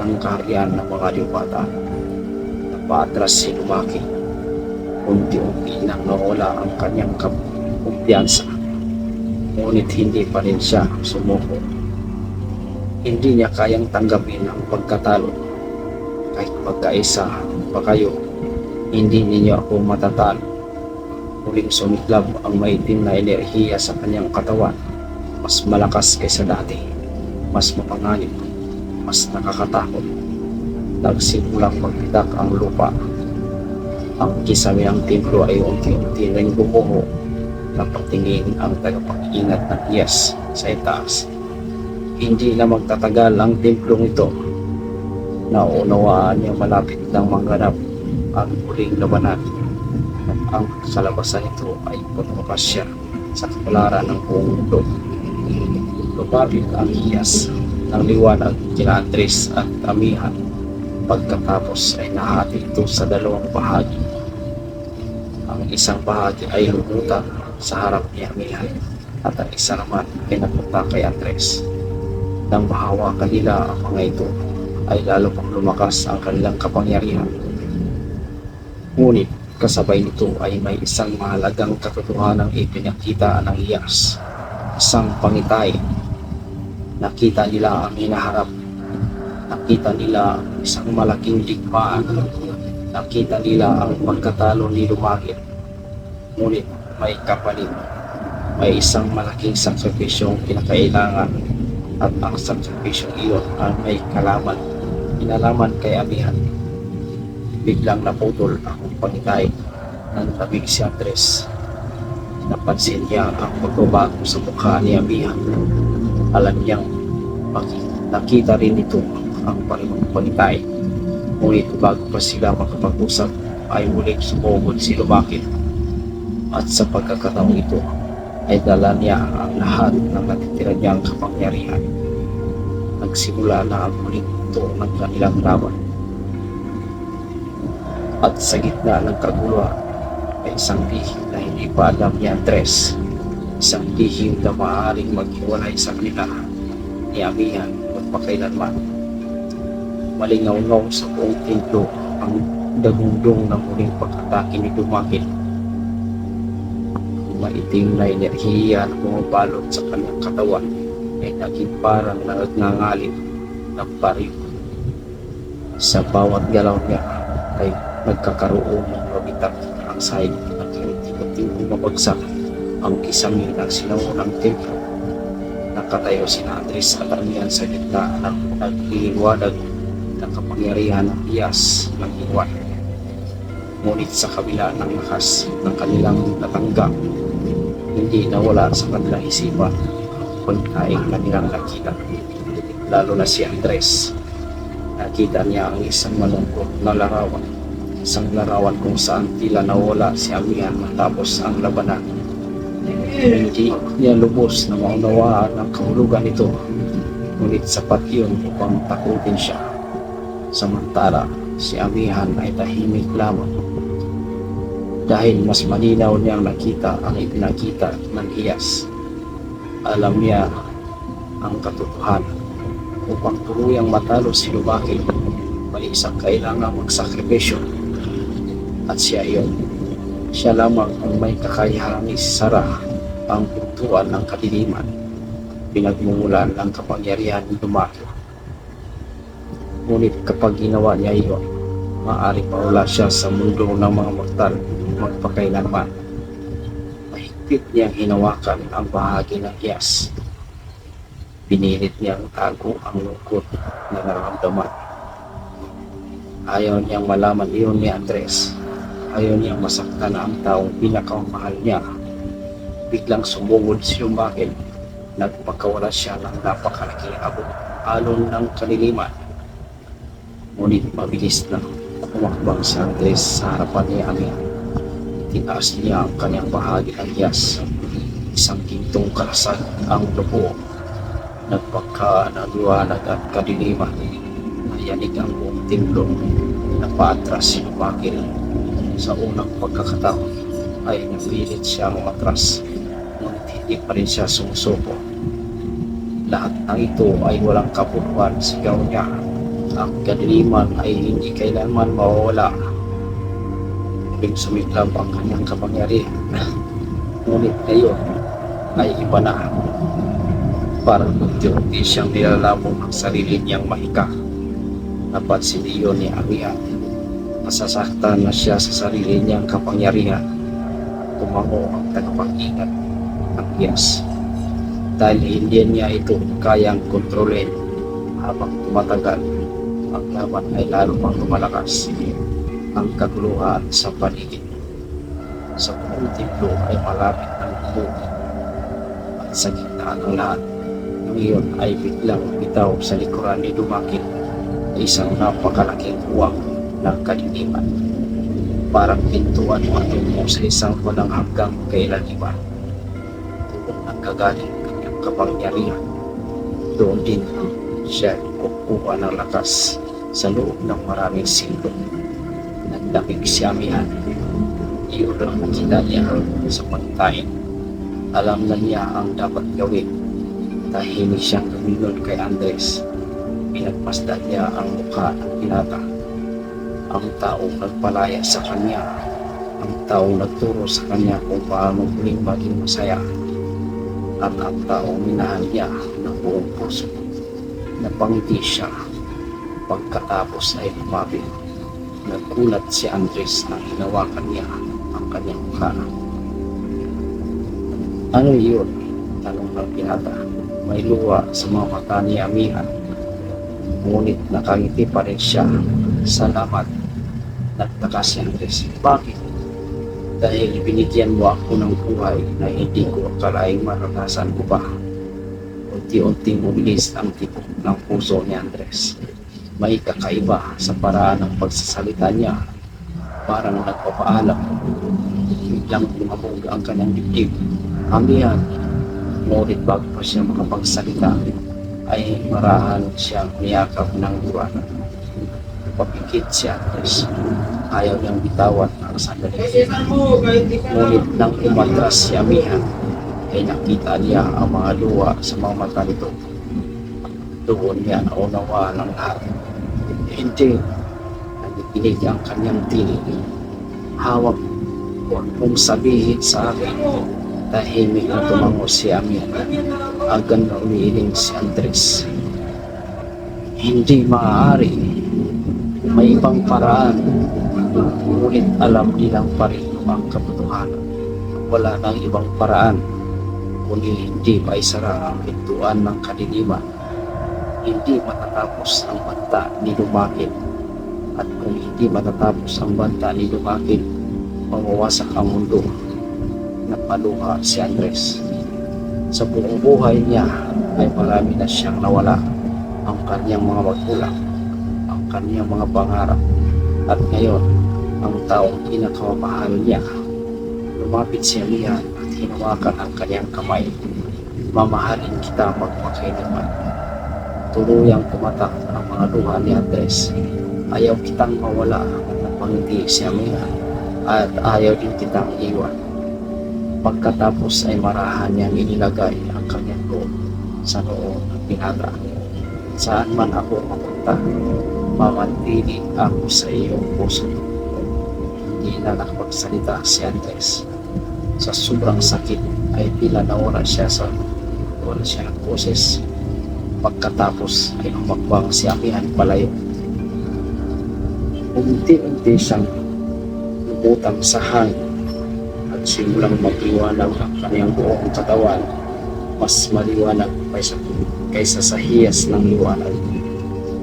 ng kaharian ng mga diwata. Paatras si Lumaki. Unti-unti nang nawala ang kanyang kumpiyansa. Ngunit hindi pa rin siya sumuko. Hindi niya kayang tanggapin ang pagkatalo. Kahit magkaisa pa kayo, hindi ninyo ako matatalo. Muling sumiklab ang maitim na enerhiya sa kanyang katawan. Mas malakas kaysa dati. Mas mapanganib. Mas nakakatakot. Nagsimulang magbitak ang lupa. Ang kisame ng templo ay unti-unti rin gumuho. Napatingin ang tagapag-ingat ng hiyas sa itaas. Hindi na magtatagal ang templong ito. Naunawaan niya malapit ng manganap ang huling labanan. Ang kalabasan nito ay patumakas siya sa kapalaran ng buong mundo. Lumapit ang hiyas ng liwanag kina Andres at Amihan. Pagkatapos ay nahati ito sa dalawang bahagi. Ang isang bahagi ay lumutan sa harap ni Amihan at ang isa naman ay napunta kay Andres. Nang mahawakan nila ang mga ito ay lalo pang lumakas ang kanilang kapangyarihan. Ngunit kasabay nito ay may isang mahalagang katotohanan ipinakita ng hiyas. Isang pangitay. Nakita nila ang hinaharap. Nakita nila isang malaking digmaan. Nakita nila ang pagkatalo ni Lumaki. Ngunit may kapalit. May isang malaking sakripisyong pinakailangan at ang sakripisyong iyon ay may kinalaman kay Amihan. Biglang naputol ang pangitay ng tabig si Andres. Napansin niya ang pagbabago sa mukha ni Amihan. Alam niyang nakita rin ito ang parimang pangitay. Ngunit bago pa sila makapag-usap ay muling sumugod si Lumaki. At sa pagkakataong ito ay dala niya ang lahat ng natitira niyang kapangyarihan. Nagsimula na ang muling ito ng kanilang laban. At sa gitna ng kaguluhan ay isang lihim na hindi pa alam ni Andres. Isang lihim na maaaring maghiwalay sa kanila ni Amihan magpakailanman. Malingaw-ngaw sa buong templo ang dagundong ng muling pag-atake ni Lumaki. Maitim na enerhiya na bumabalot sa kanyang katawan ay naging parang nagngangalit ng pariw. Sa bawat galaw niya ay nagkakaroon ng mabitak ang sahig at unti-unting bumabagsak ang kisame ng sinaunang templo. Nakatayo si Andres at Amihan sa gitna ng nagliliwanag ng kapangyarihan ng hiyas ng iwan. Ngunit sa kabila ng lakas ng kanilang natanggap, hindi nawala sa kanilang isipan ang pagkain kanilang nakita. Lalo na si Andres. Nakita niya ang isang malungkot na larawan. Isang larawan kung saan tila nawala si Amihan matapos ang labanan. Hindi niya lubos na maunawaan ang kahulugan nito. Ngunit sapat yun upang takutin siya. Samantala, si Amihan ay tahimik lamang. Dahil mas malinaw niyang nakita ang ipinakita ng hiyas. Alam niya ang katotohanan. Upang tuluyang matalo si Lumaki, may isang kailangang magsakripisyo. At siya iyon. Siya lamang ang may kakayahang isara ang pintuan ng kadiliman. Pinagmumulan ng kapangyarihan ni Lumaki. Ngunit kapag ginawa niya iyon, maaari mawala siya sa mundo ng mga mortal magpakailanman. Mahigpit niyang hinawakan ang bahagi ng hiyas. Pinilit niyang tago ang lungkot na nararamdaman. Ayaw niyang malaman iyon ni Andres. Ayaw niyang masaktan ang taong pinakamahal niya. Biglang sumugod si Lumaki. Nagpakawala siya ng napakalaking alon ng kaniliman. Ngunit mabilis na umakbang si Andres sa harapan ni Amihan. Tinaas niya ang kanyang bahagi ng hiyas. Isang gintong kalasag ang lupo. Nagpagka-naliwanag at kadiliman. Nayanig ang buong templo. Napaatras si Lumaki. Sa unang pagkakataon ay napilit siyang umatras. Ngunit hindi pa rin siya sumusuko. Lahat ng ito ay walang kapuluan, sigaw niya. Ang kadiliman ay hindi kailanman mawawala. muling sumiklab ang kanyang kapangyarihan. Ngunit ngayon ay iba na. Parang unti-unti siyang nilalabong ang sarili niyang mahika. Napansin iyon ni Amihan. Masasaktan na siya sa sarili niyang kapangyarihan. Tumango ang tagapag-ingat ng Iyas. Dahil hindi niya ito kayang kontrolin. Habang tumatagal, ang laban ay lalo pang lumalakas. Ang kaguluhan sa paligid sa buong templo ay malapit ng bumuo. At sa gitna ng lahat, ngayon ay biglang bitaw sa likuran ni Dumakil ay isang napakalaking huwag ng kadiliman. Parang pintuan patungo sa isang walang hanggang kailaliman. Doon ang gagaling kanyang kapangyarihan. Doon din siya kukuha ng lakas sa loob ng maraming siglo. Nagdamig si Amihan. Iyon lang nakita niya sa pagtain. Alam na niya ang dapat gawin. Tahimik siyang lumingon kay Andres. Pinagmasdan niya ang mukha ng binata. Ang taong nagpalaya sa kanya. Ang taong nagturo sa kanya kung paano muling maging masaya. At ang taong minahal niya ng buong puso. Napangiti siya. Pagkatapos ay lumapit. Nagkulat si Andres nang hinawakan niya ang kanyang mukha. Ano yun? Tanong ng binata. May luha sa mga mata ni Amihan. Ngunit nakangiti pa rin siya. Salamat. Nagtaka si Andres. Bakit? Dahil binigyan mo ako ng buhay na hindi ko akalaing maranasan ko pa. Unti-unting bumilis ang tibok ng puso ni Andres. May kakaiba sa paraan ng pagsasalita niya. Parang nagpapaalam. Biglang lumabog ang kanyang dibdib. Amihan. Ngunit bago pa siya makapagsalita, ay marahan siyang niyakap ng liwanag. Papikit si Andres. Ayaw niyang bitawan ang sandali. Ngunit nang umatras si Amihan, ay nakita niya ang mga luha sa mga mata nito. Doon niya naunawaan ang lahat. Hindi. Nagiginig ang kanyang tinig. Hawak. Huwag mong sabihin sa akin. Tahimik na tumango si Amihan. Agad na umiiling si Andres. Hindi maaari. May ibang paraan. Ngunit alam nilang pa rin ang katotohanan. Wala nang ibang paraan. Kundi hindi maisara ang pintuan ng kadiliman. Hindi matatapos ang banta ni Dumakil. At kung hindi matatapos ang banta ni Dumakil, mawawasak ang mundo. Napaluha si Andres. Sa buong buhay niya ay marami na siyang nawala. Ang kanyang mga magulang, ang kanyang mga pangarap. At ngayon, ang taong pinakamamahal niya. Lumapit si Amihan at hinawakan ang kanyang kamay. Mamahalin kita magpakailanman. Tuluyang tumatak ang mga luha ni Andres. Ayaw kitang mawala. Napangiti si Amihan at ayaw din kitang iwan. Pagkatapos ay marahan niyang inilagay ang kanyang loob sa noo ng binata. Saan man ako mapunta, mamantili ako sa iyong puso. Hindi na nakapagsalita si Andres. Sa sobrang sakit ay tila nawala siya ng boses. Pagkatapos ay humakbang si Amihan palayo. Unti-unti siyang lubutang sa hangin. At simulang magliwanag ang kanyang buong katawan. Mas maliwanag kaysa sa hiyas ng liwanag.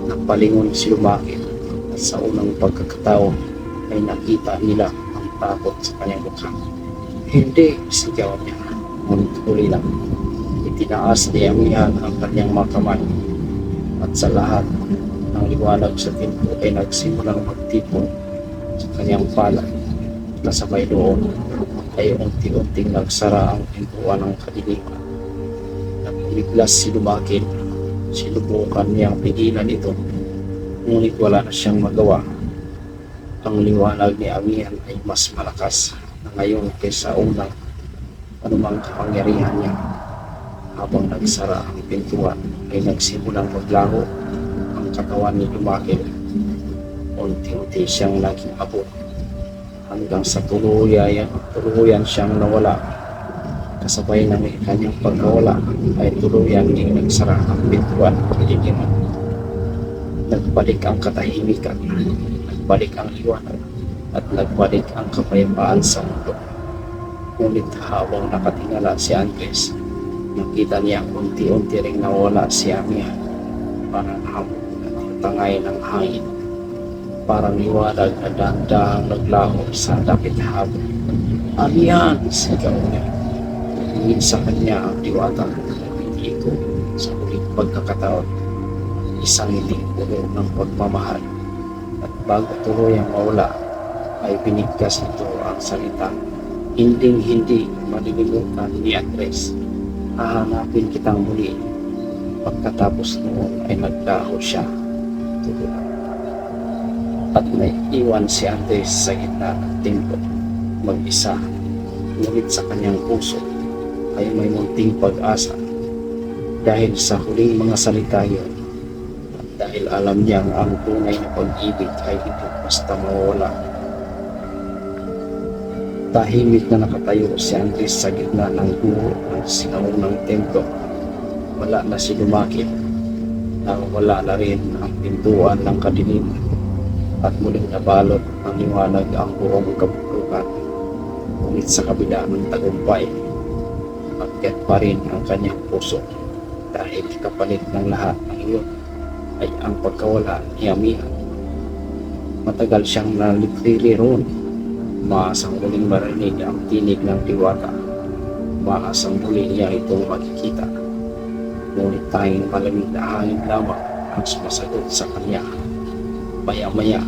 Napalingon si Dumakil at sa unang pagkakataon ay nakita nila ang takot sa kanyang mukha. Hindi, sigaw niya. Ngunit huli lang. Itinaas ni Amihan ang kanyang mga kamay. At sa lahat ng liwanag sa templo ay nagsimulang magtipon sa kanyang palad. Kasabay doon ay unti-unting nagsara ang pintuan ng kadiliman. Nagmiglas si Dumakil. Sinubukan niyang pigilan ito. Ngunit wala na siyang magawa. Ang liwanag ni Amihan ay mas malakas na ngayon kaysa unang anumang kapangyarihan niya. Habang nagsara ang pintuan ay nagsimulang maglaho ang katawan ni Dumakil. Unti-unti siyang naging abot hanggang sa tuluyan siyang nawala. Kasabay ng kanyang pagkawala ay tuluyan ding nagsara ang pintuan ng kadiliman. Nagbalik ang katahimikan, nagbalik ang liwanag, at nagbalik ang kapayapaan sa mundo. Ngunit habang nakatingala si Andres, nakita niya unti-unti ring nawala si Amihan. Parang hamon at tangay ng hangin. Parang liwanag na dahan-dahang naglaho sa dapit habon. Amihan! Sigaw niya. Tingin sa kanya ang diwata na hindi ko sa huling pagkakataon. Isang hindi puno ng pagmamahal. At bago tuluyang mawala, ay binigkas nito ang salita. Hinding-hindi malilimutan ni Andres. Hahanapin kitang muli. Pagkatapos noon ay naglaho siya. Tuloy. At may iwan si Andres sa gitna ng templo. Mag-isa. Ngunit sa kanyang puso ay may munting pag-asa. Dahil sa huling mga salita yun, at dahil alam niyang ang tunay na pag-ibig ay hindi basta mawala. Tahimik na nakatayo si Andres sa gitna ng dulo ng sinaunang templo. Wala na si Lumakit. Wala na rin ang pintuan ng kadiliman. At muling nabalot ng liwanag ang buong kabuklukan. Ngunit sa kabila ng tagumpay, pagkat pa rin ang kanyang puso. Dahil kapalit ng lahat ng iyon ay ang pagkawala ni Amihan. Matagal siyang nalitrili roon. Maasang muling marinig ang tinig ng diwata. Maasang muli niya itong makikita. Ngunit tanging malamig na hangin lamang ang sumasagot sa kanya. Maya-maya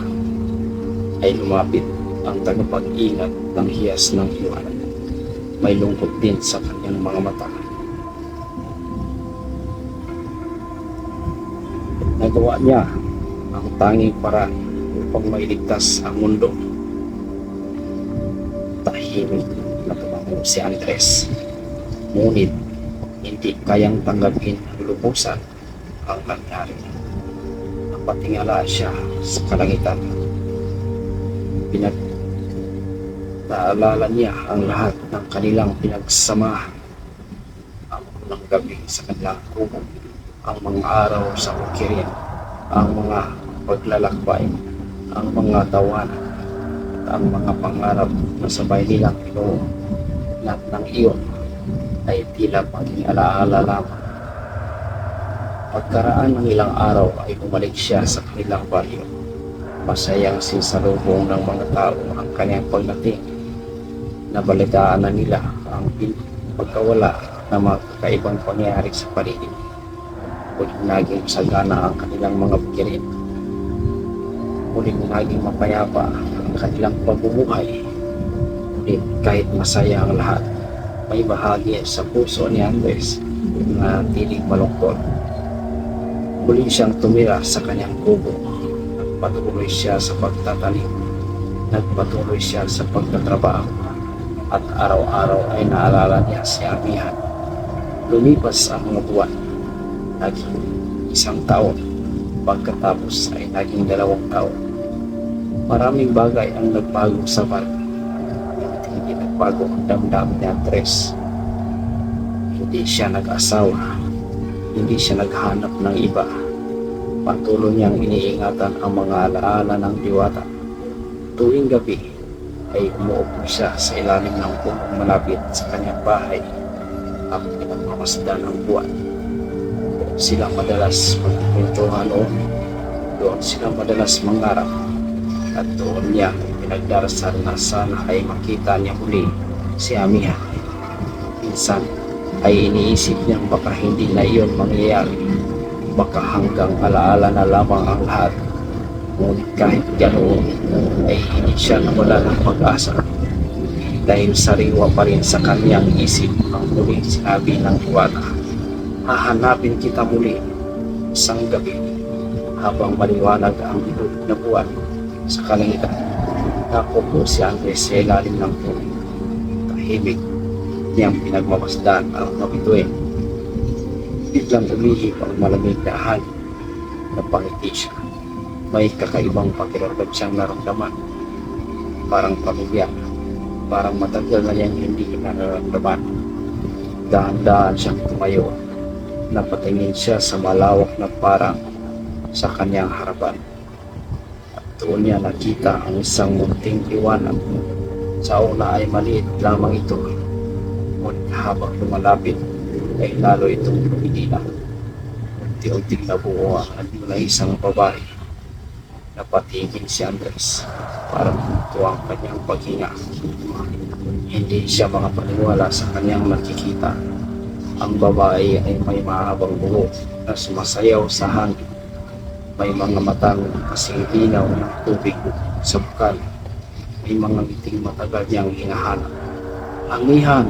ay lumapit ang tagapag-ingat ng hiyas ng liwanag. May lungkot din sa kanyang mga mata. Nagawa niya ang tanging paraan upang mailigtas ang mundo. Tahimik na tumango si Andres. Ngunit hindi kayang tanggapin ng lubusan ang nangyari. Napatingala siya sa kalangitan. Naalala niya ang lahat ng kanilang pinagsamahan. Ang unang gabi sa kanilang kubo, ang mga araw sa Ukirin, ang mga paglalakbay, ang mga tawanan, ang mga pangarap na sabay nilang pinuo. Lahat ng iyon ay tila maging alaala lamang. Pagkaraan ng ilang araw ay bumalik siya sa kanilang baryo. Masayang sinsalubong ng mga tao ang kanyang pagdating. Nabalitaan na nila ang pagkawala ng mga kakaibang pangyayari sa paligid. Muling naging sagana ang kanilang mga pikirin. Muling naging mapayapa ang kanilang pagbubuhay. Ngunit kahit masaya ang lahat, may bahagi sa puso ni Andres na tiling malungkot. Muli siyang tumira sa kanyang kubo. Nagpatuloy siya sa pagtatanim. Nagpatuloy siya sa pagtatrabaho. At araw-araw ay naalala niya si Amihan. Lumipas ang mga buwan. Naging 1 taon. Pagkatapos ay naging 2 taon. Maraming bagay ang nagbago sa barko. Hindi nagbago ang damdamin ni Andres. Hindi siya nag-asawa. Hindi siya naghanap ng iba. Patuloy niyang iniingatan ang mga alaala ng diwata. Tuwing gabi ay umuupo siya sa ilalim ng punong malapit sa kanyang bahay. Ang pinagmamasdan ng buwan. Sila madalas magkwentuhan noon. Doon sila madalas mangarap. At doon niya pinagdarasal na sana ay makita niya muli si Amihan. Minsan ay iniisip niyang baka hindi na iyon mangyayari. Baka hanggang alaala na lamang ang lahat. Ngunit kahit ganoon ay hindi siya nawala ng pag-asa. Dahil sariwa pa rin sa kanyang isip ang muling sinabi ng diwata. Hahanapin kita muli isang gabi habang maliwanag ang bilog na buwan sa kalangitan. Nakupo si Andres sa ilalim ng puno. Tahimik niyang pinagmamasdan ang mabituin. Biglang umihip ang malamig na hangin. Napangiti siya. May kakaibang pakiramdam siyang naramdaman. parang pamilya, parang matagal na niyang hindi nararamdaman. Dahan-dahan siyang tumayo, napatingin siya sa malawak na parang sa kanyang harapan. At doon niya nakita ang isang munting liwanag. Sa una ay maliit lamang ito, ngunit habang lumalapit ay lalo itong lumilila. Unti-unting nabuo ang anyo na isang babae. Napatigil si Andres para ito ang kanyang paghinga. Hindi siya makapaniwala sa kanyang nakikita. Ang babae ay may mahabang buhok na sumasayaw sa hangin. May mga matang kasing linaw ng tubig sa bukal. May mga ngiting matagal niyang hinahanap. Angihan,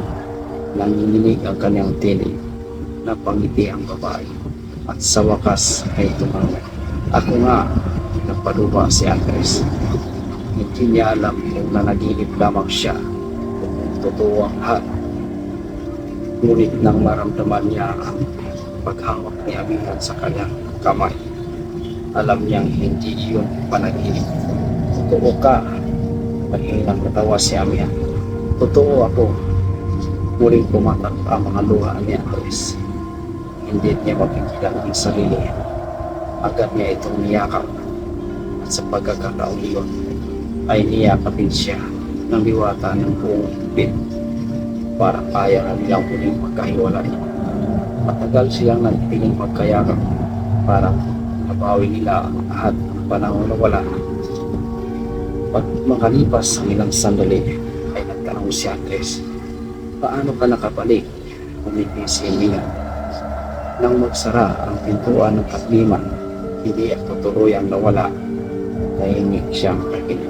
nanginginig ang kanyang tinig. Napangiti ang babae. At sa wakas ay tumangay. Ako nga, nagpaluba si Andres. Hindi niya alam kung nanaginip lamang siya kung totoo ang lahat. Ngunit nang maramdaman niya ang paghawak ni Amihan sa kanyang kamay, alam niyang hindi iyon panaginip. Totoo ka, mahinang natawa si Amihan. Totoo ako. Muling pumatak ang mga luha ni Andres. Hindi niya mapigilan ang sarili. Agad niya itong niyakap. At sa pagkakataong iyon ay niyakapin siya ng diwata ng buong higpit. Para kaya na nilang muling magkahiwalay. Matagal silang nagpiling magkayakap para nabawi nila ang lahat ng panahon na wala. Pag makalipas ang ilang sandali ay nagtanong si Andres, paano ka nakabalik? Umiti si Emilia. Nang magsara ang pintuan ng katliman, hindi ako tuluyang nawala. Tahimik siyang kakinig.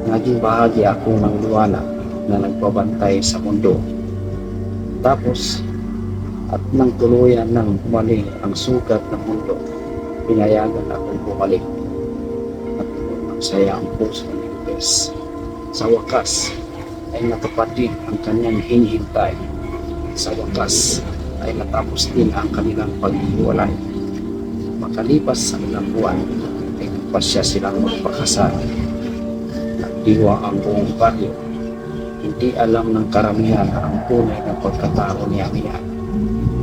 Naging bahagi ako ng liwanag na nagbabantay sa mundo. Tapos, at nang tuluyan nang humaling ang sugat ng mundo, pinayagan akong bumalik. At ang saya ang puso ni Andres. Sa wakas, ay natupad din ang kanyang hinihintay. Sa wakas, ay natapos din ang kanilang paghihiwalay. Makalipas sa ilang buwan, ay nagpasya silang magpakasal. Nagdiwa ang buong baryo. Hindi alam ng karamihan ang tunay na pagkatao ni Amihan.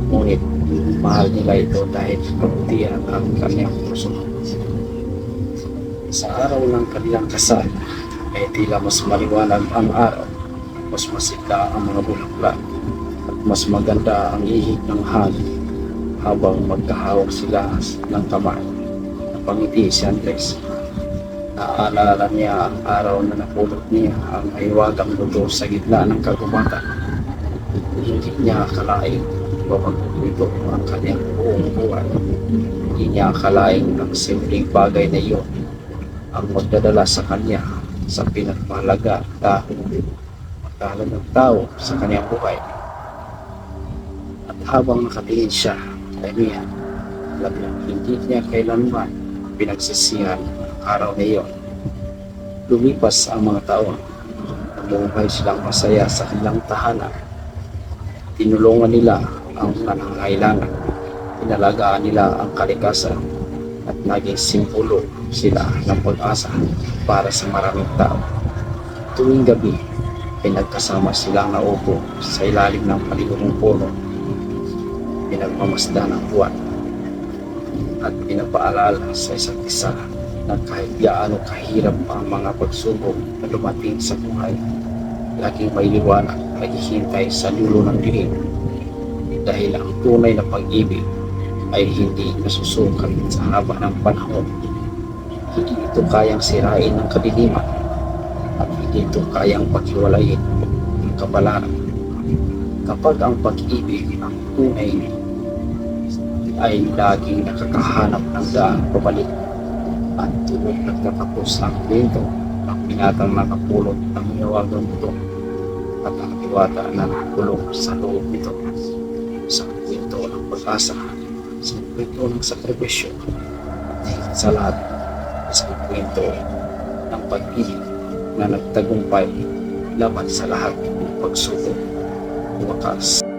Ngunit mahal nila ito dahil kabutihan ang kanyang puso. Sa araw ng kanilang kasal, ay tila mas maliwanag ang araw, mas masigla ang mga bulaklak, at mas maganda ang ihip ng hangin habang magkahawak sila ng kamay. Napangiti si Andres. Naaalala niya ang araw na napulot niya ang mahiwagang luto sa gitna ng kagubatan. Hindi niya akalain babagulito ang kanyang buong buhay. Hindi niya akalain ang simpleng bagay na iyon ang magdadala sa kanya sa pinagmahalaga dahil magkahalagang tao sa kanyang buhay. At habang nakatingin siya kay Mia, alam niya hindi niya kailanman pinagsisihan araw na iyon. Lumipas ang mga taon. Namuhay silang masaya sa kanilang tahanan. Tinulungan nila ang nangangailangan. Inalagaan nila ang kalikasan at naging simbolo sila ng pag-asa para sa maraming tao. Tuwing gabi ay nagkasama silang naupo sa ilalim ng paligurong puno. Pinagmamasdan ang buwan at pinapaalala sa isa't isa na kahit gaano kahirap ang mga pagsubok na dumating sa buhay, laging may liwanag na naghihintay sa dulo ng dilim. Dahil ang tunay na pag-ibig ay hindi nasusukat sa haba ng panahon. Hindi ito kayang sirain ng kadiliman at hindi ito kayang paghiwalayin ng kabalaran. Kapag ang pag-ibig ang tunay ay laging nakakahanap ng daan pabalik at tuwag nagtatapos ang kwento ng binatang nakapulot ng hiwagang ito at ang diwata na nakulong sa loob nito. Sa kwento ng pag-asa, sa kwento ng sakripisyo, at higit sa lahat, sa kwento ng pag-ibig na nagtagumpay laban sa lahat ng pagsubok. Wakas.